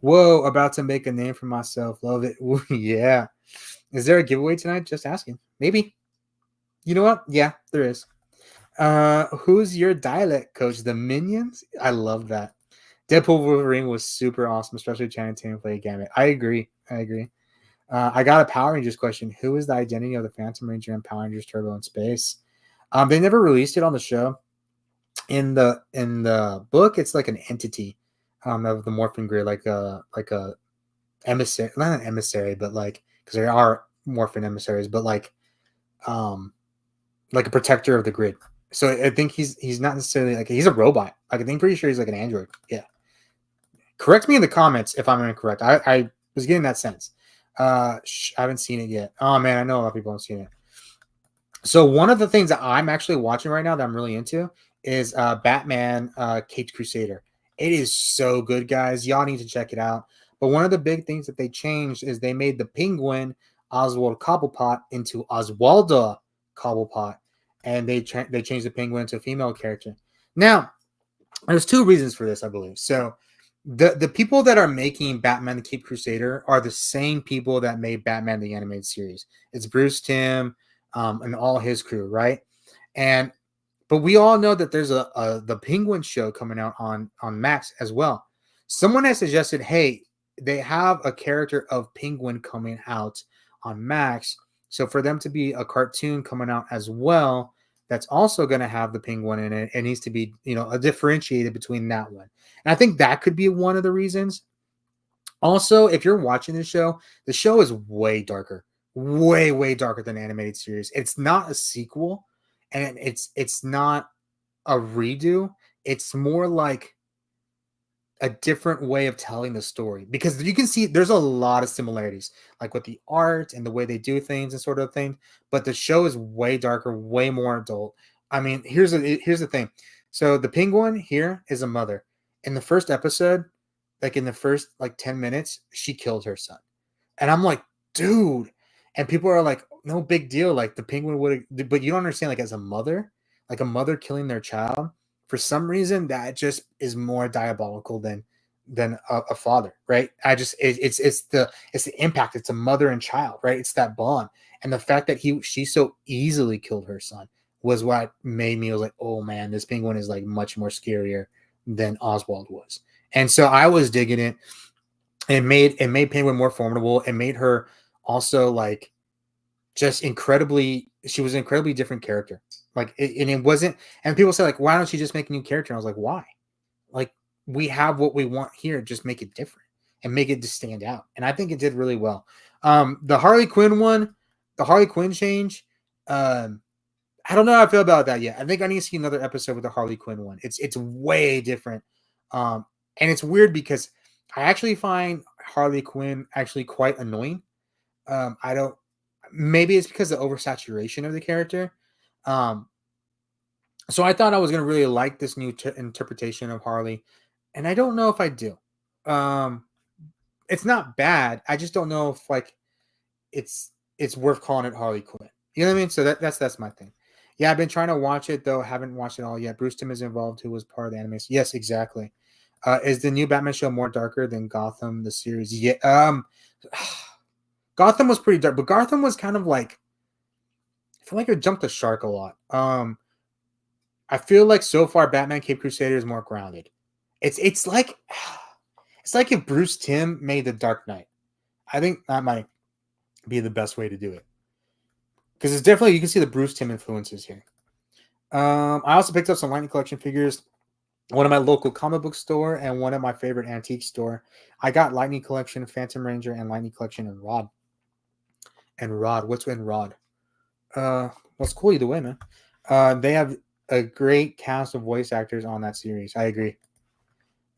whoa, about to make a name for myself. Love it. Ooh, yeah. Is there a giveaway tonight? Just asking. Maybe. You know what? Yeah, there is. Who's your dialect coach? The Minions? I love that. Deadpool Wolverine was super awesome, especially Channing Tatum played Gambit. I agree. I got a Power Rangers question. Who is the identity of the Phantom Ranger and Power Rangers Turbo in Space? They never released it on the show. In the book, it's like an entity of the Morphin Grid, like a emissary, not an emissary, but like because there are Morphin emissaries, but like a protector of the grid. So I think he's not necessarily like he's a robot. Like I think pretty sure he's like an android. Yeah. Correct me in the comments if I'm incorrect. I was getting that sense. I haven't seen it yet. Oh man, I know a lot of people haven't seen it. So one of the things that I'm actually watching right now that I'm really into is Batman Caped Crusader. It is so good, guys. Y'all need to check it out. But one of the big things that they changed is they made the Penguin Oswald Cobblepot into Oswalda Cobblepot, and they changed the Penguin to a female character. Now, there's two reasons for this, I believe. So the people that are making Batman the Caped Crusader are the same people that made Batman the Animated Series. It's Bruce Timm and all his crew, right? But we all know that there's the Penguin show coming out on Max as well. Someone has suggested, hey, they have a character of Penguin coming out on Max. So for them to be a cartoon coming out as well, that's also going to have the Penguin in it. It needs to be, you know, differentiated between that one. And I think that could be one of the reasons. Also, if you're watching the show is way darker, way darker than the animated series. It's not a sequel, and it's not a redo. It's more like a different way of telling the story because you can see there's a lot of similarities, like with the art and the way they do things and sort of thing. But the show is way darker, way more adult. I mean, here's the thing. So the Penguin here is a mother. In the first episode, like in the first like 10 minutes, she killed her son. And I'm like, dude. And people are like, no big deal. Like the Penguin would have, but you don't understand, like as a mother killing their child, for some reason that just is more diabolical than a father, right? It's the impact. It's a mother and child, right? It's that bond. And the fact that she so easily killed her son was what made me was like, oh man, this Penguin is like much more scarier than Oswald was. And so I was digging it. It made Penguin more formidable. It made her also like just she was an incredibly different character. Like and it wasn't, and people say like, why don't you just make a new character? And I was like, why? Like we have what we want here, just make it different. and make it just stand out. And I think it did really well. The Harley Quinn one, the Harley Quinn change, I don't know how I feel about that yet. I think I need to see another episode with the Harley Quinn one. It's way different. And it's weird because I actually find Harley Quinn actually quite annoying. I don't maybe it's because of the oversaturation of the character. Um, so I thought I was gonna really like this new interpretation of Harley, and I don't know if I do. Um, it's not bad. I just don't know if like it's worth calling it Harley Quinn. You know what I mean? So that's my thing. Yeah, I've been trying to watch it though. Haven't watched it all yet. Bruce Timm is involved, who was part of the animation. Yes, exactly. Is the new Batman show more darker than Gotham the series? Yeah. Gotham was pretty dark, but Gotham was kind of like I feel like it jumped the shark a lot. I feel like so far Batman Cape Crusader is more grounded. It's like it's like if Bruce Timm made the Dark Knight. I think that might be the best way to do it. Because it's definitely you can see the Bruce Timm influences here. I also picked up some Lightning Collection figures. One of my local comic book store and one of my favorite antique store. I got Lightning Collection, Phantom Ranger, and Lightning Collection and Rod. And Rod, what's in Rod? Well, it's cool either way, man. They have a great cast of voice actors on that series. I agree.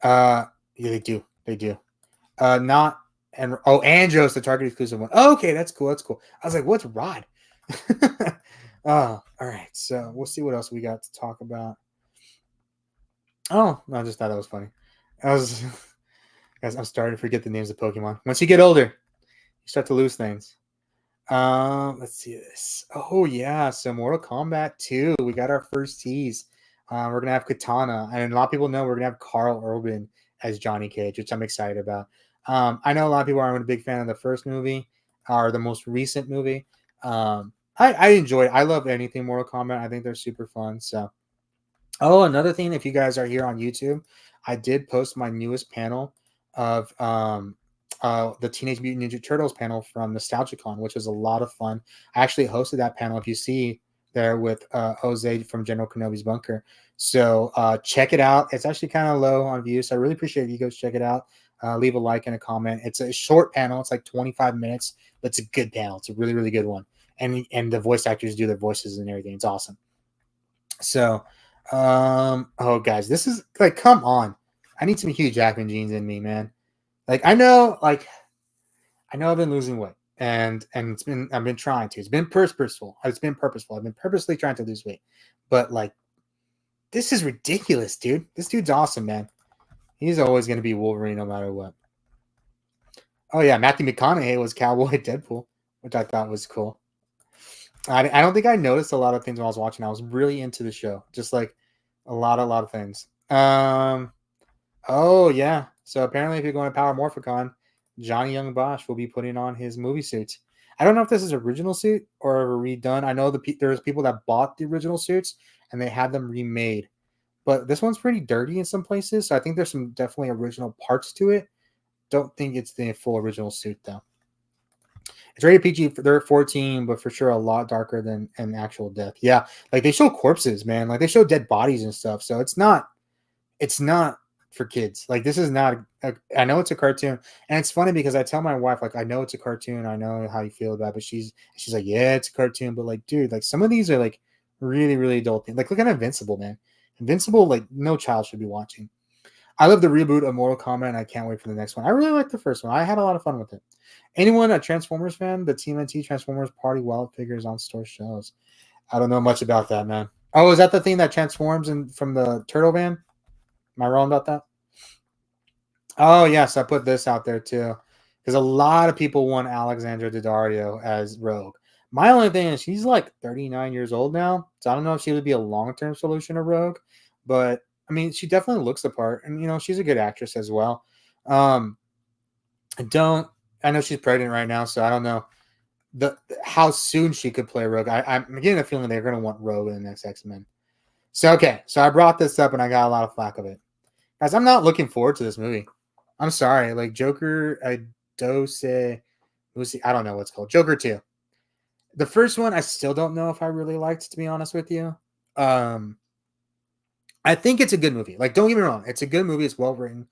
Yeah, they do. They do. Not and Andros, the Target exclusive one. Oh, okay, that's cool. That's cool. I was like, what's Rod? All right. So we'll see what else we got to talk about. Oh, no, I just thought that was funny. Guys, I'm starting to forget the names of Pokemon. Once you get older, you start to lose things. Let's see this. Oh yeah, so Mortal Kombat 2. We got our first tease. We're gonna have Katana, and a lot of people know we're gonna have Carl Urban as Johnny Cage, which I'm excited about. I know a lot of people aren't a big fan of the first movie or the most recent movie. I enjoy it. I love anything Mortal Kombat. I think they're super fun. So, another thing, if you guys are here on YouTube, I did post my newest panel of the Teenage Mutant Ninja Turtles panel from NostalgiaCon, which was a lot of fun. I actually hosted that panel, if you see there, with Jose from General Kenobi's Bunker. So check it out. It's actually kind of low on views, so I really appreciate you guys check it out. Leave a like and a comment. It's a short panel. It's like 25 minutes, but it's a good panel. It's a really, really good one. And the voice actors do their voices and everything. It's awesome. So, guys, this is like, come on. I need some Hugh Jackman genes in me, man. I know I've been losing weight and I've been trying to. It's been purposeful. I've been purposely trying to lose weight. But this is ridiculous, dude. This dude's awesome, man. He's always going to be Wolverine no matter what. Oh yeah, Matthew McConaughey was Cowboy Deadpool, which I thought was cool. I don't think I noticed a lot of things when I was watching. I was really into the show. Just like a lot of things. Oh yeah. So apparently, if you're going to Power Morphicon, Johnny Young Bosch will be putting on his movie suits. I don't know if this is original suit or redone. I know there's people that bought the original suits and they had them remade, but this one's pretty dirty in some places. So I think there's some definitely original parts to it. Don't think it's the full original suit though. It's rated PG. They're 14, but for sure a lot darker than an actual death. Yeah, they show corpses, man. They show dead bodies and stuff. So it's not for kids. This is not I know it's a cartoon, and it's funny because I tell my wife, I know it's a cartoon, I know how you feel about it, but she's like, yeah, it's a cartoon, but dude, some of these are really, really adult things. Look at Invincible, man. Invincible, no child should be watching. I love the reboot of Mortal Kombat, and I can't wait for the next one. I really like the first one. I had a lot of fun with it. Anyone a Transformers fan? The TMNT Transformers Party Wild figures on store shelves. I don't know much about that, man. Oh, is that the thing that transforms from the Turtle Van? Am I wrong about that? Oh, yes. I put this out there, too. Because a lot of people want Alexandra Daddario as Rogue. My only thing is she's 39 years old now. So I don't know if she would be a long-term solution to Rogue. But, I mean, she definitely looks the part. And, she's a good actress as well. I know she's pregnant right now, so I don't know how soon she could play Rogue. I'm getting a feeling they're going to want Rogue in the next X-Men. So, okay. So I brought this up, and I got a lot of flack of it. Guys, I'm not looking forward to this movie. I'm sorry. Joker, I don't know what's called. Joker 2. The first one, I still don't know if I really liked, to be honest with you. I think it's a good movie. Don't get me wrong. It's a good movie. It's well written.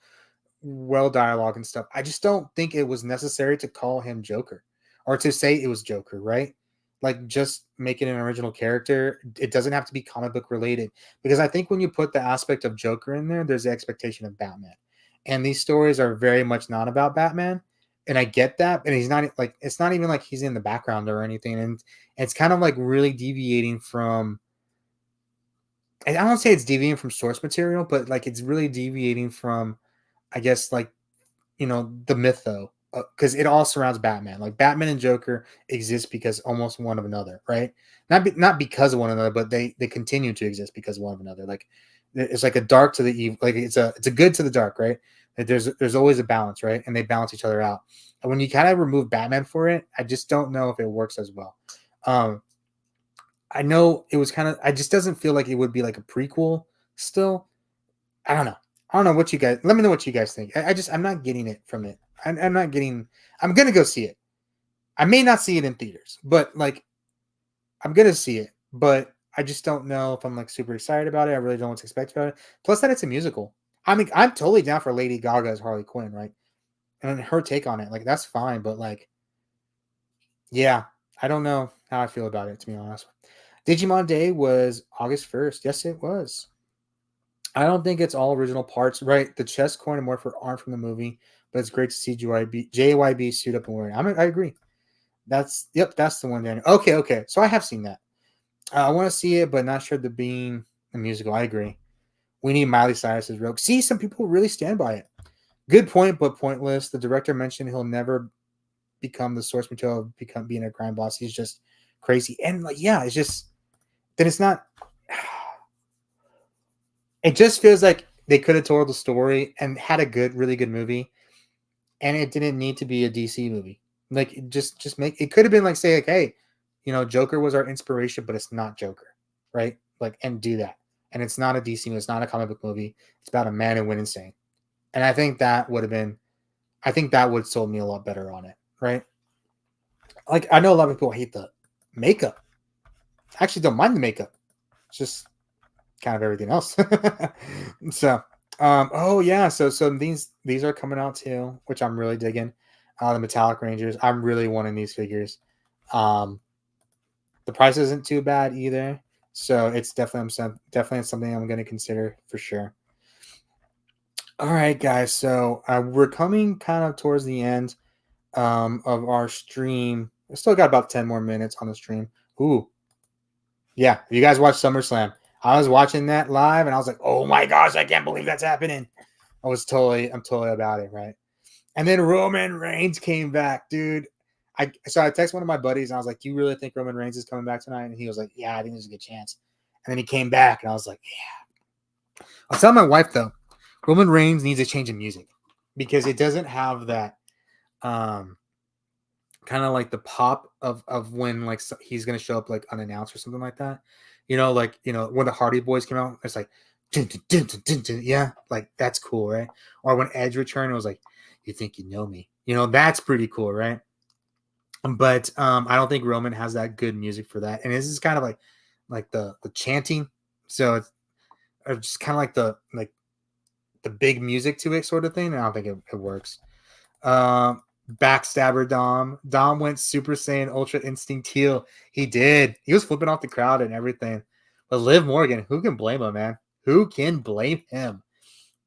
well dialogue and stuff. I just don't think it was necessary to call him Joker or to say it was Joker, right? Like just make it an original character. It doesn't have to be comic book related because I think when you put the aspect of Joker in there, there's the expectation of Batman. And these stories are very much not about Batman. And I get that. And he's not like, it's not even like he's in the background or anything. And it's kind of like really deviating from, I don't say it's deviating from source material, but like it's really deviating from, I guess, like, the myth though, because it all surrounds Batman. Like Batman and Joker exist because almost one of another, right? Not because of one another, but they continue to exist because of one of another. Like it's like a dark to the evil, like it's a good to the dark, right? Like there's always a balance, right? And they balance each other out. And when you kind of remove Batman for it, I just don't know if it works as well. I know it was kind of. I just doesn't feel like it would be like a prequel. Still, I don't know. I don't know what you guys. Let me know what you guys think. I'm not getting it from it. I'm not getting. I'm gonna go see it. I may not see it in theaters, but like, I'm gonna see it. But I just don't know if I'm like super excited about it. I really don't know what to expect about it. Plus, that it's a musical. I mean, I'm totally down for Lady Gaga as Harley Quinn, right? And her take on it, like that's fine. But like, yeah, I don't know how I feel about it, to be honest. Digimon Day was August 1st. Yes, it was. I don't think it's all original parts, right? The chest coin and Morpher aren't from the movie, but it's great to see JYB suit up and wearing. I agree. That's the one there. Okay. So I have seen that. I want to see it, but not sure the being a musical. I agree. We need Miley Cyrus's Rogue. See, some people really stand by it. Good point, but pointless. The director mentioned he'll never become the source material of being a crime boss. He's just crazy. And like, yeah, it's just then it's not. It just feels like they could have told the story and had a really good movie, and it didn't need to be a DC movie. Like, just make it could have been like, say, like, hey, Joker was our inspiration, but it's not Joker, right? Like, and do that. And it's not a DC movie, it's not a comic book movie. It's about a man who went insane. And I think that would have sold me a lot better on it, right? Like, I know a lot of people hate the makeup. I actually don't mind the makeup. It's just kind of everything else. So, oh yeah, so these are coming out too, which I'm really digging. The Metallic Rangers, I'm really wanting these figures. The price isn't too bad either, so it's definitely something I'm going to consider for sure. All right, guys, so we're coming kind of towards the end of our stream. We still got about 10 more minutes on the stream. Ooh, yeah, you guys watch SummerSlam. I was watching that live and I was like, oh my gosh, I can't believe that's happening. I'm totally about it, right? And then Roman Reigns came back, dude. I texted one of my buddies and I was like, do you really think Roman Reigns is coming back tonight? And he was like, yeah, I think there's a good chance. And then he came back and I was like, yeah. I'll tell my wife though, Roman Reigns needs a change in music because it doesn't have that kind of like the pop of when like he's gonna show up like unannounced or something like that. Like when the Hardy Boys came out, it's like dun, dun, dun, yeah, like that's cool, right? Or when Edge returned, it was like, you think you know me, that's pretty cool, right? But I don't think Roman has that good music for that, and this is kind of like the chanting, so it's just kind of like the big music to it sort of thing. And I don't think it works. Backstabber Dom. Dom went Super Saiyan Ultra Instinct Teal. He did. He was flipping off the crowd and everything. But Liv Morgan, who can blame him, man? Who can blame him?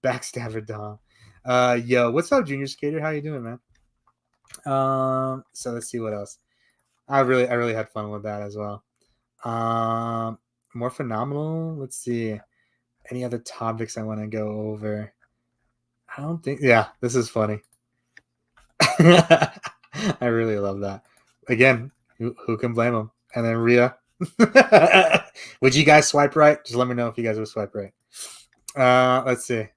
Backstabber Dom. Yo, what's up, Junior Skater? How you doing, man? So let's see what else. I really had fun with that as well. More phenomenal. Let's see. Any other topics I want to go over? I don't think. Yeah, this is funny. I really love that. Again, who can blame him? And then Rhea. Would you guys swipe right? Just let me know if you guys would swipe right. Let's see.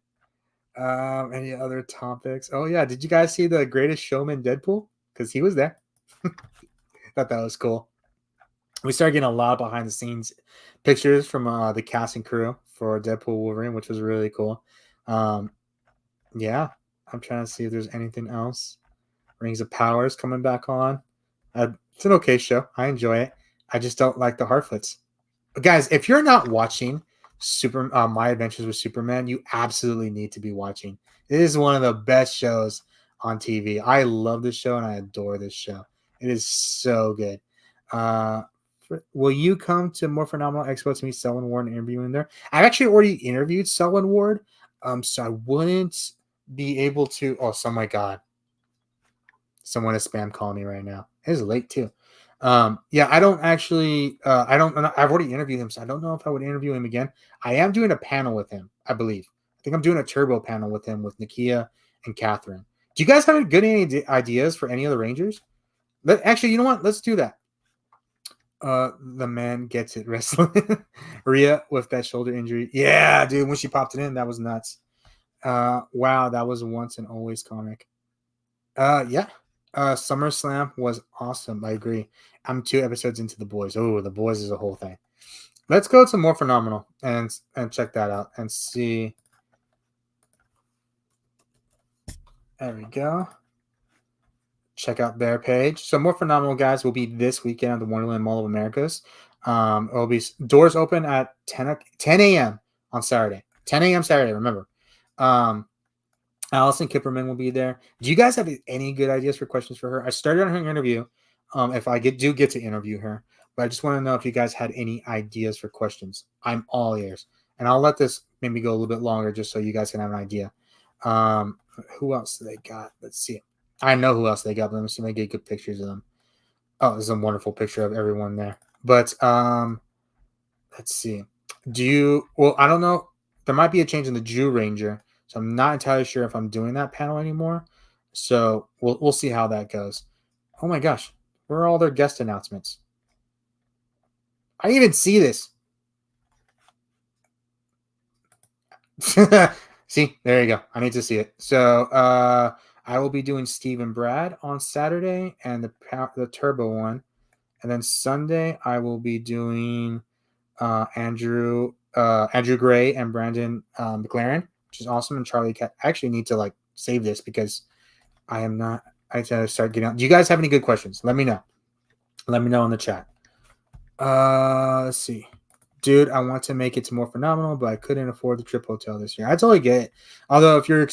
Any other topics? Oh yeah, did you guys see the Greatest Showman Deadpool? Because he was there. Thought that was cool. We started getting a lot of behind the scenes pictures from the cast and crew for Deadpool Wolverine, which was really cool. Yeah, I'm trying to see if there's anything else. Rings of Power is coming back on. It's an okay show. I enjoy it. I just don't like the Harfoots. But guys, if you're not watching My Adventures with Superman, you absolutely need to be watching. It is one of the best shows on TV. I love this show and I adore this show. It is so good. Will you come to Morphinominal Expo to meet Selwyn Ward and interviewing there? I've actually already interviewed Selwyn Ward, so I wouldn't be able to. Oh, my God. Someone is spam calling me right now. It is late too. Yeah, I don't actually. I've already interviewed him, so I don't know if I would interview him again. I am doing a panel with him, I believe. I think I'm doing a turbo panel with him with Nakia and Catherine. Do you guys have any ideas for any of the Rangers? Actually, you know what? Let's do that. The man gets it wrestling. Rhea with that shoulder injury. Yeah, dude, when she popped it in, that was nuts. Wow, that was once and always comic. Yeah. SummerSlam was awesome. I agree. I'm 2 episodes into The Boys. Oh, The Boys is a whole thing. Let's go to Morphinominal and check that out and see. There we go. Check out their page. So Morphinominal, guys, will be this weekend at the Wonderland Mall of Americas. It'll be doors open at 10 a.m. on Saturday. 10 a.m. Saturday, remember. Allison Kipperman will be there. Do you guys have any good ideas for questions for her? I started on her interview. If I do get to interview her, but I just want to know if you guys had any ideas for questions. I'm all ears, and I'll let this maybe go a little bit longer just so you guys can have an idea. Who else do they got? Let's see. I know who else they got. But let me see if I get good pictures of them. Oh, this is a wonderful picture of everyone there. But let's see. Well, I don't know. There might be a change in the Jew Ranger. So I'm not entirely sure if I'm doing that panel anymore. So we'll see how that goes. Oh my gosh. Where are all their guest announcements? I didn't even see this. See, there you go. I need to see it. So I will be doing Steve and Brad on Saturday and the Turbo one. And then Sunday I will be doing Andrew Gray and Brandon McLaren, which is awesome. And Charlie Cat. I actually need to save this because I am not. I have to start getting out. Do you guys have any good questions? Let me know. Let me know in the chat. Let's see. Dude, I want to make it to Morphinominal, but I couldn't afford the trip hotel this year. I totally get it. Although if you're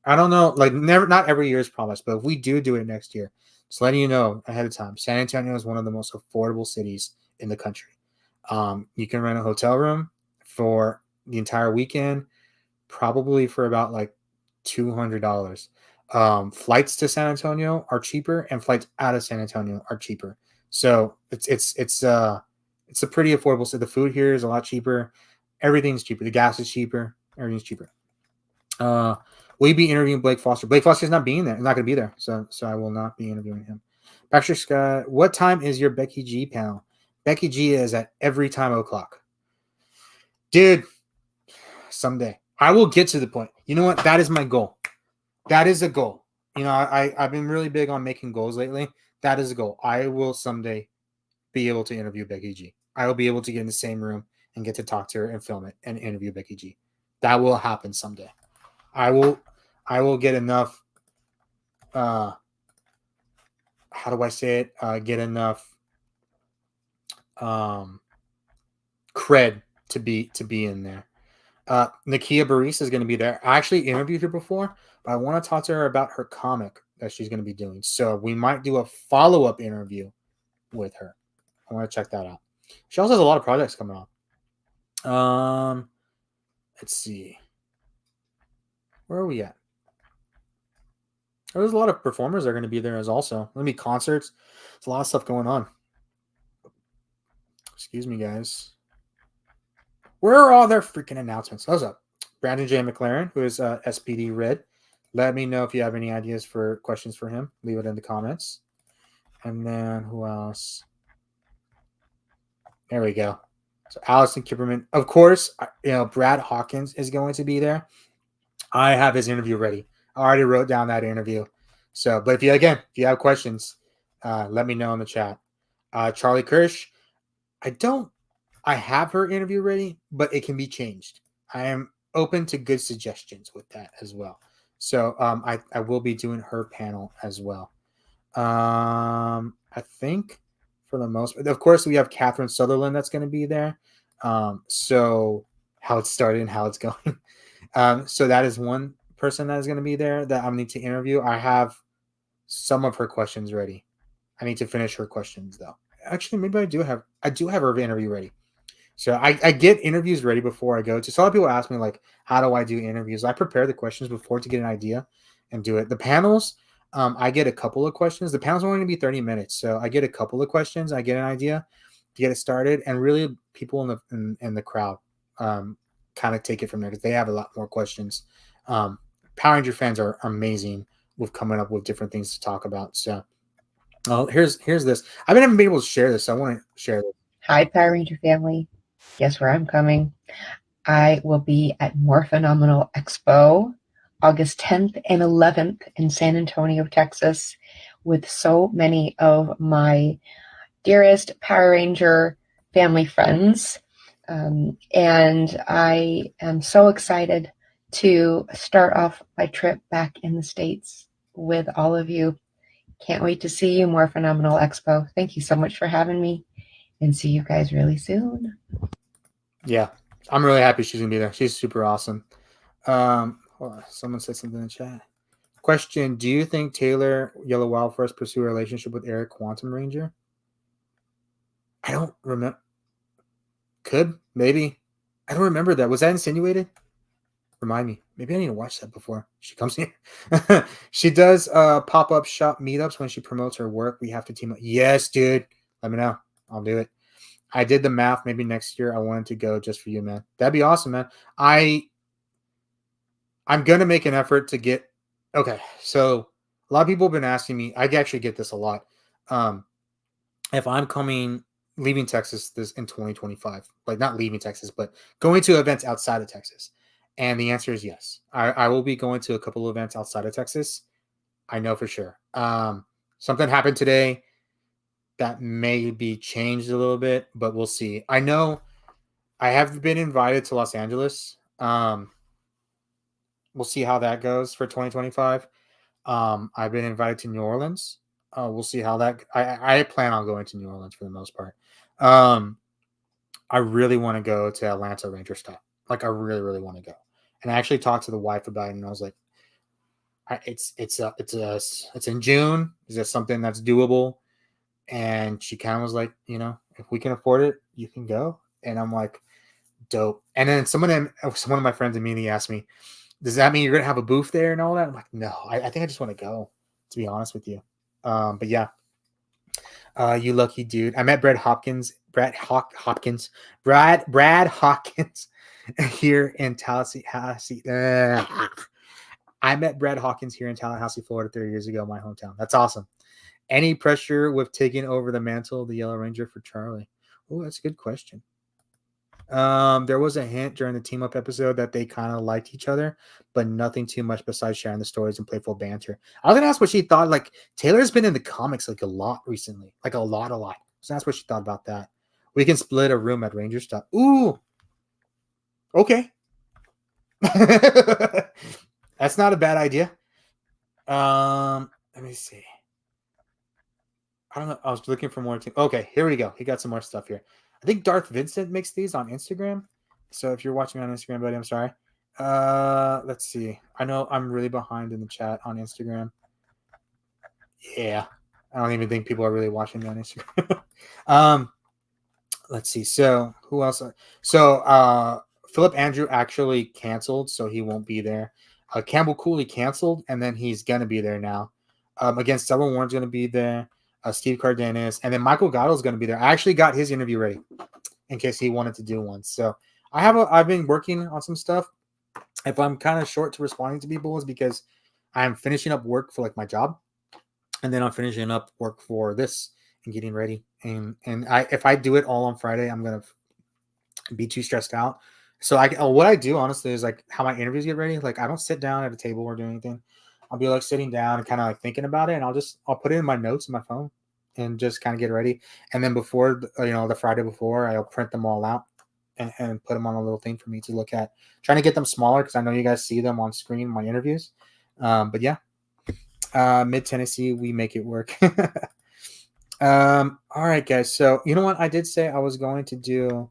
I don't know, not every year is promised, but if we do it next year, just letting you know ahead of time. San Antonio is one of the most affordable cities in the country. You can rent a hotel room for the entire weekend, probably for about $200. Flights to San Antonio are cheaper, and flights out of San Antonio are cheaper. So it's a pretty affordable. So the food here is a lot cheaper. Everything's cheaper. The gas is cheaper. Everything's cheaper. Will you be interviewing Blake Foster? Blake Foster is not being there. He's not going to be there. So I will not be interviewing him. Patrick Scott, what time is your Becky G panel? Becky G is at every time o'clock. Dude, someday. I will get to the point. You know what? That is my goal. That is a goal. You know, I've been really big on making goals lately. That is a goal. I will someday be able to interview Becky G. I will be able to get in the same room and get to talk to her and film it and interview Becky G. That will happen someday. I will get enough how do I say it? Get enough cred to be in there. Nakia Barisa is going to be there. I actually interviewed her before, but I want to talk to her about her comic that she's going to be doing. So we might do a follow-up interview with her. I want to check that out. She also has a lot of projects coming on. Let's see. Where are we at? There's a lot of performers that are going to be there as also. There'll be concerts. There's a lot of stuff going on. Excuse me, guys. Where are all their freaking announcements? What's up? Brandon J. McLaren, who is SPD Red. Let me know if you have any ideas for questions for him. Leave it in the comments. And then who else? There we go. So Allison Kipperman. Of course, Brad Hawkins is going to be there. I have his interview ready. I already wrote down that interview. So, but if you have questions, let me know in the chat. Charlie Kirsch. I have her interview ready, but it can be changed. I am open to good suggestions with that as well. So I will be doing her panel as well. I think for the most part, of course, we have Catherine Sutherland that's going to be there. So how it started and how it's going. So that is one person that is going to be there that I need to interview. I have some of her questions ready. I need to finish her questions though. Actually, maybe I do have her interview ready. So I get interviews ready before I go to. So a lot of people ask me like, how do I do interviews? I prepare the questions before to get an idea and do it. The panels, I get a couple of questions. The panels are only going to be 30 minutes, so I get a couple of questions. I get an idea to get it started, and really people in the crowd kind of take it from there because they have a lot more questions. Power Ranger fans are amazing with coming up with different things to talk about. So here's this. I haven't been able to share this, so I want to share this. Hi, Power Ranger family. Guess where I'm coming? I will be at Morphinominal Expo August 10th and 11th in San Antonio, Texas, with so many of my dearest Power Ranger family friends. And I am so excited to start off my trip back in the States with all of you. Can't wait to see you, Morphinominal Expo. Thank you so much for having me, and see you guys really soon. Yeah, I'm really happy she's gonna be there. She's super awesome. Hold on. Someone said something in the chat. Question: do you think Taylor Yellow Wild Force pursue a relationship with Eric Quantum Ranger? I don't remember. Could maybe. I don't remember that. Was that insinuated? Remind me. Maybe I need to watch that before she comes here. She does pop-up shop meetups when she promotes her work. We have to team up. Yes, dude. Let me know. I'll do it. I did the math. Maybe next year I wanted to go just for you, man. That'd be awesome, man. I'm gonna make an effort to get. Okay, so a lot of people have been asking me. I actually get this a lot. If I'm leaving Texas this in 2025, like not leaving Texas, but going to events outside of Texas, and the answer is yes. I will be going to a couple of events outside of Texas. I know for sure. Something happened today that may be changed a little bit, but we'll see. I know I have been invited to Los Angeles. We'll see how that goes for 2025. I've been invited to New Orleans. We'll see how that. I plan on going to New Orleans for the most part. I really want to go to Atlanta Ranger Stop. Like I really, really want to go. And I actually talked to the wife about it, and I was like, "It's in June. Is that something that's doable?" And she kind of was like, if we can afford it, you can go. And I'm like, dope. And then one of my friends immediately asked me, does that mean you're gonna have a booth there and all that? I'm like, no, I think I just want to go, to be honest with you. But yeah, you lucky dude. I met Brad Hopkins here in Tallahassee. I met Brad Hawkins here in Tallahassee, Florida 3 years ago, my hometown. That's awesome. Any pressure with taking over the mantle of the Yellow Ranger for Charlie? Oh, that's a good question. There was a hint during the team up episode that they kind of liked each other, but nothing too much besides sharing the stories and playful banter. I was gonna ask what she thought. Like Taylor's been in the comics like a lot recently, like a lot. So that's what she thought about that. We can split a room at Ranger Stop. Ooh, okay. That's not a bad idea. Let me see. I don't know. I was looking for more. Okay, here we go. He got some more stuff here. I think Darth Vincent makes these on Instagram. So if you're watching me on Instagram, buddy, I'm sorry. Let's see. I know I'm really behind in the chat on Instagram. Yeah. I don't even think people are really watching me on Instagram. Let's see. So who else? So Philip Andrew actually canceled, so he won't be there. Campbell Cooley canceled, and then he's gonna be there now. Again, Stella Warren's gonna be there. Steve Cardenas, and then Michael Gatto's going to be there. I actually got his interview ready in case he wanted to do one. So I've been working on some stuff. If I'm kind of short to responding to people, is because I'm finishing up work for like my job, and then I'm finishing up work for this and getting ready. And if I do it all on Friday, I'm gonna be too stressed out. So what I do honestly is like how my interviews get ready. Like I don't sit down at a table or do anything. I'll be like sitting down and kind of like thinking about it, and I'll put it in my notes in my phone and just kind of get ready. And then before the Friday before, I'll print them all out and put them on a little thing for me to look at. Trying to get them smaller because I know you guys see them on screen, my interviews. But yeah, Mid Tennessee, we make it work. All right, guys. So you know what? I did say I was going to do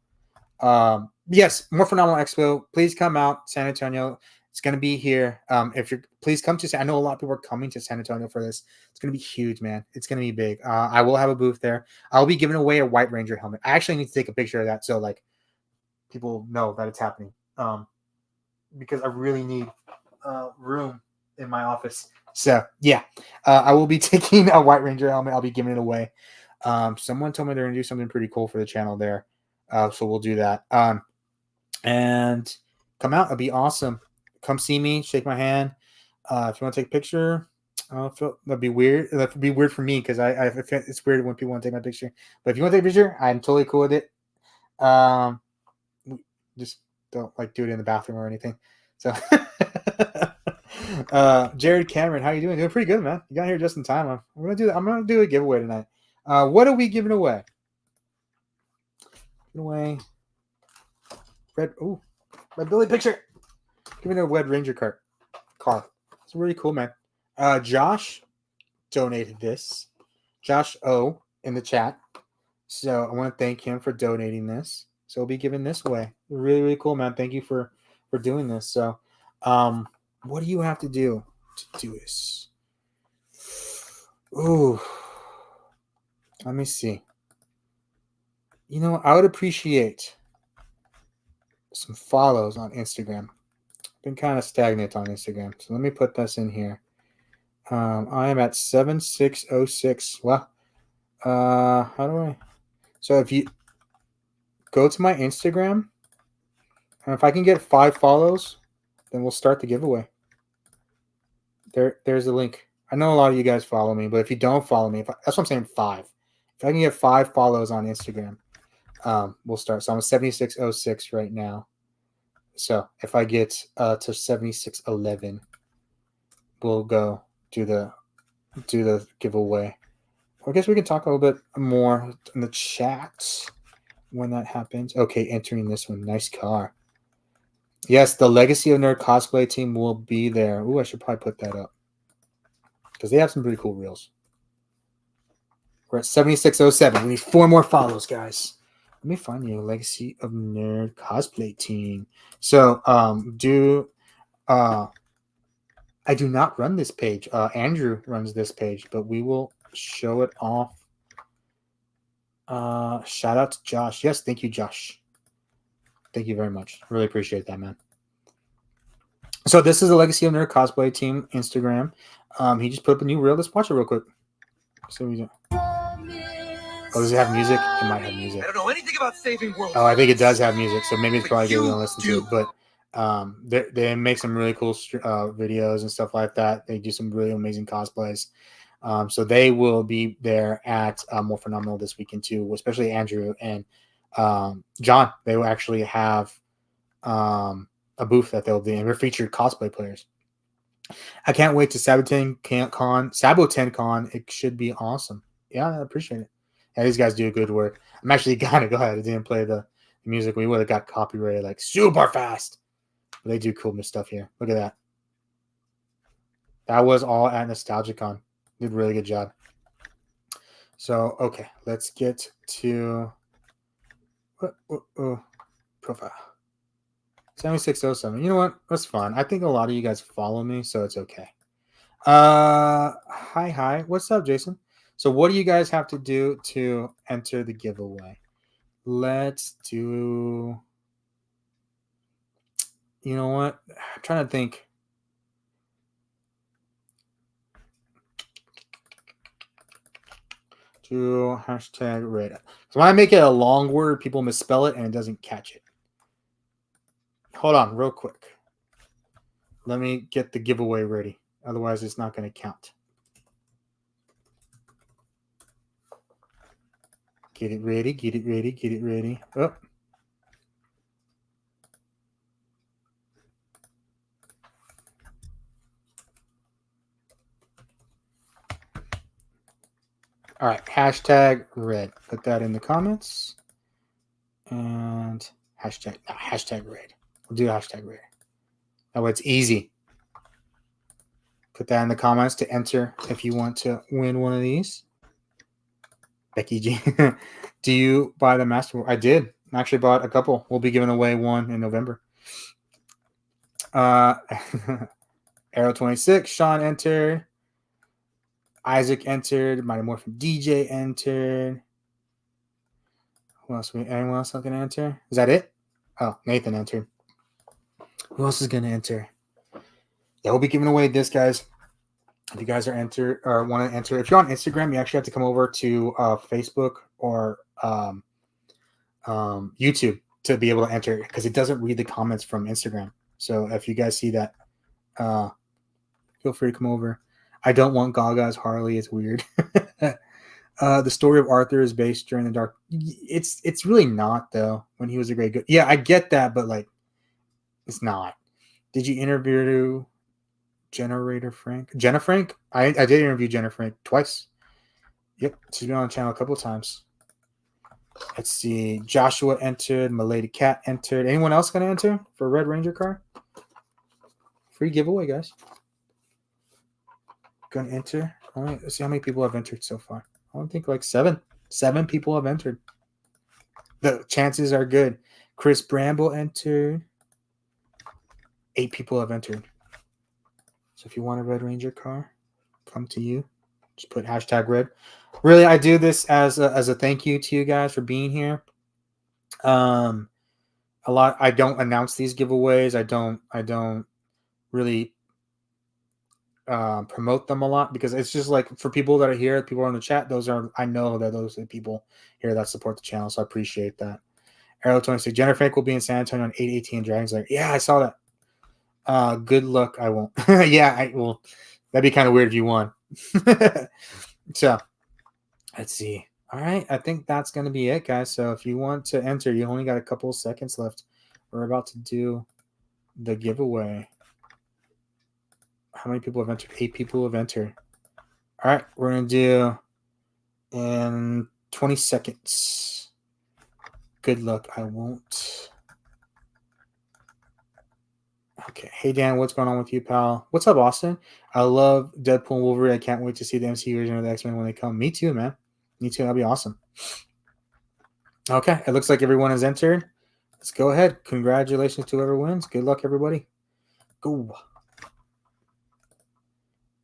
Yes, Morphinominal Expo. Please come out, San Antonio. It's going to be here. Please come to. I know a lot of people are coming to San Antonio for this. It's going to be huge, man. It's going to be big. I will have a booth there. I'll be giving away a White Ranger helmet. I actually need to take a picture of that so like people know that it's happening. Because I really need room in my office. So yeah, I will be taking a White Ranger helmet. I'll be giving it away. Someone told me they're going to do something pretty cool for the channel there. So we'll do that. And come out. It'll be awesome. Come see me. Shake my hand. If you want to take a picture, that'd be weird. That'd be weird for me because it's weird when people want to take my picture. But if you want to take a picture, I'm totally cool with it. Just don't like do it in the bathroom or anything. So, Jared Cameron, how you doing? Doing pretty good, man. You got here just in time. I'm gonna do a giveaway tonight. What are we giving away? Giving away red Billy picture. Giving a Red Ranger car. It's really cool, man. Josh donated this. Josh O in the chat. So I want to thank him for donating this. So we'll be giving this away. Really, really cool, man. Thank you for doing this. So what do you have to do do this? Ooh. Let me see. You know, I would appreciate some follows on Instagram. Been kind of stagnant on Instagram. So let me put this in here. I am at 7606. Well, how do I? So if you go to my Instagram, and if I can get 5 follows, then we'll start the giveaway. There's the link. I know a lot of you guys follow me, but if you don't follow me, that's what I'm saying, 5. If I can get 5 follows on Instagram, we'll start. So I'm at 7606 right now. So if I get to 7611, we'll go do the giveaway. I guess we can talk a little bit more in the chat when that happens. Okay, entering this one. Nice car. Yes, the Legacy of Nerd cosplay team will be there. Ooh, I should probably put that up because they have some pretty cool reels. We're at 7607. We need 4 more follows, guys. Let me find you a Legacy of Nerd cosplay team. So, I do not run this page. Andrew runs this page, but we will show it off. Shout out to Josh. Yes, thank you, Josh. Thank you very much. Really appreciate that, man. So this is the Legacy of Nerd cosplay team Instagram. He just put up a new reel. Let's watch it real quick. So we do. Oh, does it have music? It might have music. I don't know anything about saving worlds. Oh, I think it does have music, so maybe it's probably good to listen to it. But they make some really cool videos and stuff like that. They do some really amazing cosplays. So they will be there at Morphinominal this weekend too, especially Andrew and John. They will actually have a booth that they'll be in. They're featured cosplay players. I can't wait to Saboten Con. It should be awesome. Yeah, I appreciate it. Yeah, these guys do good work. I'm actually gonna go ahead. I didn't play the music. We would have got copyrighted like super fast. But they do cool stuff here. Look at that. That was all at NostalgiaCon. Did a really good job. So, okay, let's get to profile. 7607. You know what? That's fun. I think a lot of you guys follow me, so it's okay. Hi. What's up, Jason? So what do you guys have to do to enter the giveaway? Let's do... You know what? I'm trying to think. To hashtag red. So when I make it a long word, people misspell it and it doesn't catch it. Hold on real quick. Let me get the giveaway ready. Otherwise, it's not going to count. Get it ready. Oh. All right, hashtag red. Put that in the comments. And hashtag red. We'll do hashtag red. That way it's easy. Put that in the comments to enter if you want to win one of these. Becky G. Do you buy the Master? I did. I actually bought a couple. We'll be giving away one in November. Arrow 26, Sean entered. Isaac entered. Mighty Morphin DJ entered. Who else? Anyone else going to enter? Is that it? Oh, Nathan entered. Who else is going to enter? Yeah, we'll be giving away this, guys. If you guys are enter or want to enter, if you're on Instagram, you actually have to come over to Facebook or YouTube to be able to enter because it doesn't read the comments from Instagram. So if you guys see that, feel free to come over. I don't want Gaga's Harley. It's weird. The story of Arthur is based during the dark. It's really not though. When he was a great good. Yeah, I get that, but like, it's not. Did you interview Jenna Frank? I did interview Jenna Frank twice. Yep, she's been on the channel a couple of times. Let's see. Joshua entered. Milady Cat entered. Anyone else going to enter for a Red Ranger car? Free giveaway, guys. Going to enter. All right, let's see how many people have entered so far. I don't think like 7. 7 people have entered. The chances are good. Chris Bramble entered. 8 people have entered. So if you want a Red Ranger car, come to you. Just put #red. Really, I do this as a thank you to you guys for being here. A lot. I don't announce these giveaways. I don't really promote them a lot because it's just like for people that are here, people in the chat. I know that those are the people here that support the channel, so I appreciate that. Arrow 26. Jennifer Frank will be in San Antonio on 8/18 Dragons Lair. Yeah, I saw that. Good luck. I won't. Yeah, I will. That'd be kind of weird if you won. So, let's see. All right, I think that's going to be it, guys. So if you want to enter, you only got a couple of seconds left. We're about to do the giveaway. How many people have entered? 8 people have entered. All right, we're going to do in 20 seconds. Good luck. I won't. Okay. Hey, Dan, what's going on with you, pal? What's up, Austin? I love Deadpool and Wolverine. I can't wait to see the MCU version of the X-Men when they come. Me too, man. Me too. That'll be awesome. Okay. It looks like everyone has entered. Let's go ahead. Congratulations to whoever wins. Good luck, everybody. Go.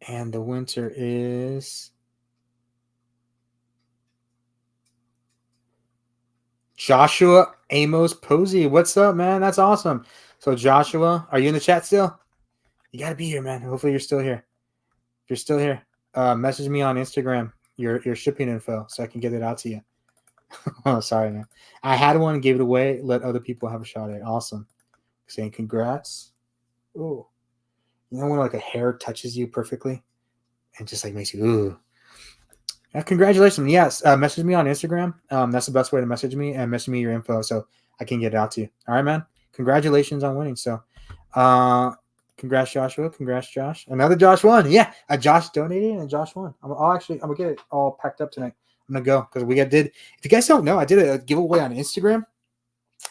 And the winner is Joshua Amos Posey. What's up, man? That's awesome. So, Joshua, are you in the chat still? You got to be here, man. Hopefully, you're still here. If you're still here, message me on Instagram your shipping info so I can get it out to you. Oh, sorry, man. I had one and gave it away. Let other people have a shot at it. Awesome. Saying congrats. Oh, you know when like a hair touches you perfectly and just like makes you ooh. Congratulations. Yes. Message me on Instagram. That's the best way to message me and message me your info so I can get it out to you. All right, man. Congratulations on winning. So, congrats, Joshua. Congrats, Josh. Another Josh won. Yeah. A Josh donated and Josh won. I'm going to get it all packed up tonight. I'm going to go because if you guys don't know, I did a giveaway on Instagram.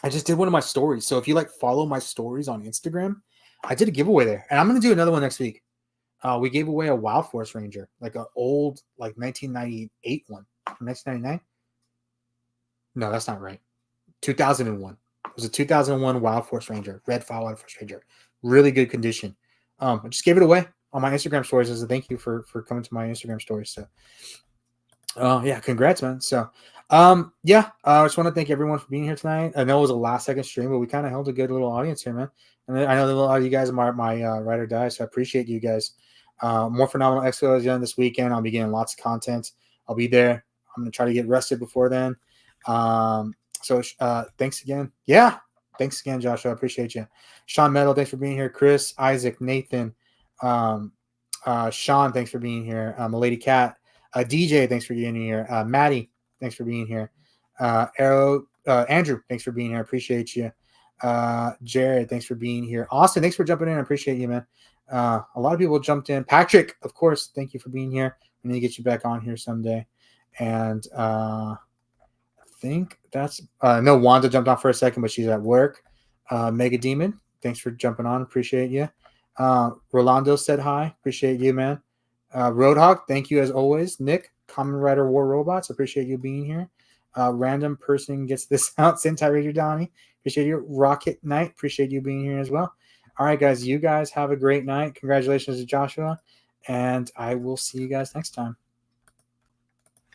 I just did one of my stories. So if you like follow my stories on Instagram, I did a giveaway there and I'm going to do another one next week. We gave away a Wild Force Ranger, like an old, like 1998 one. 1999? No, that's not right. 2001. It was a 2001 Wild Force Ranger, red file Wild Force Ranger. Really good condition. I just gave it away on my Instagram stories as a thank you for coming to my Instagram stories. So, yeah, congrats, man. So, yeah, I just want to thank everyone for being here tonight. I know it was a last second stream, but we kind of held a good little audience here, man. And I know that a lot of you guys are my ride or die, so I appreciate you guys. Morphinominal Expo is done this weekend. I'll be getting lots of content. I'll be there. I'm going to try to get rested before then. So thanks again. Yeah. Thanks again, Josh. I appreciate you. Sean Meadow, thanks for being here. Chris, Isaac, Nathan, Sean, thanks for being here. Milady Cat, DJ, thanks for being here. Maddie, thanks for being here. Andrew, thanks for being here. I appreciate you. Jared, thanks for being here. Austin, thanks for jumping in. I appreciate you, man. A lot of people jumped in. Patrick, of course, thank you for being here. We need to get you back on here someday. And I think that's no, Wanda jumped on for a second, but she's at work. Mega Demon, thanks for jumping on. Appreciate you. Rolando said hi. Appreciate you, man. Roadhog, thank you as always. Nick, Common Rider War Robots, appreciate you being here. random person gets this out. Sentai Ranger Donnie, appreciate you. Rocket Knight, appreciate you being here as well. All right, guys, you guys have a great night. Congratulations to Joshua, and I will see you guys next time.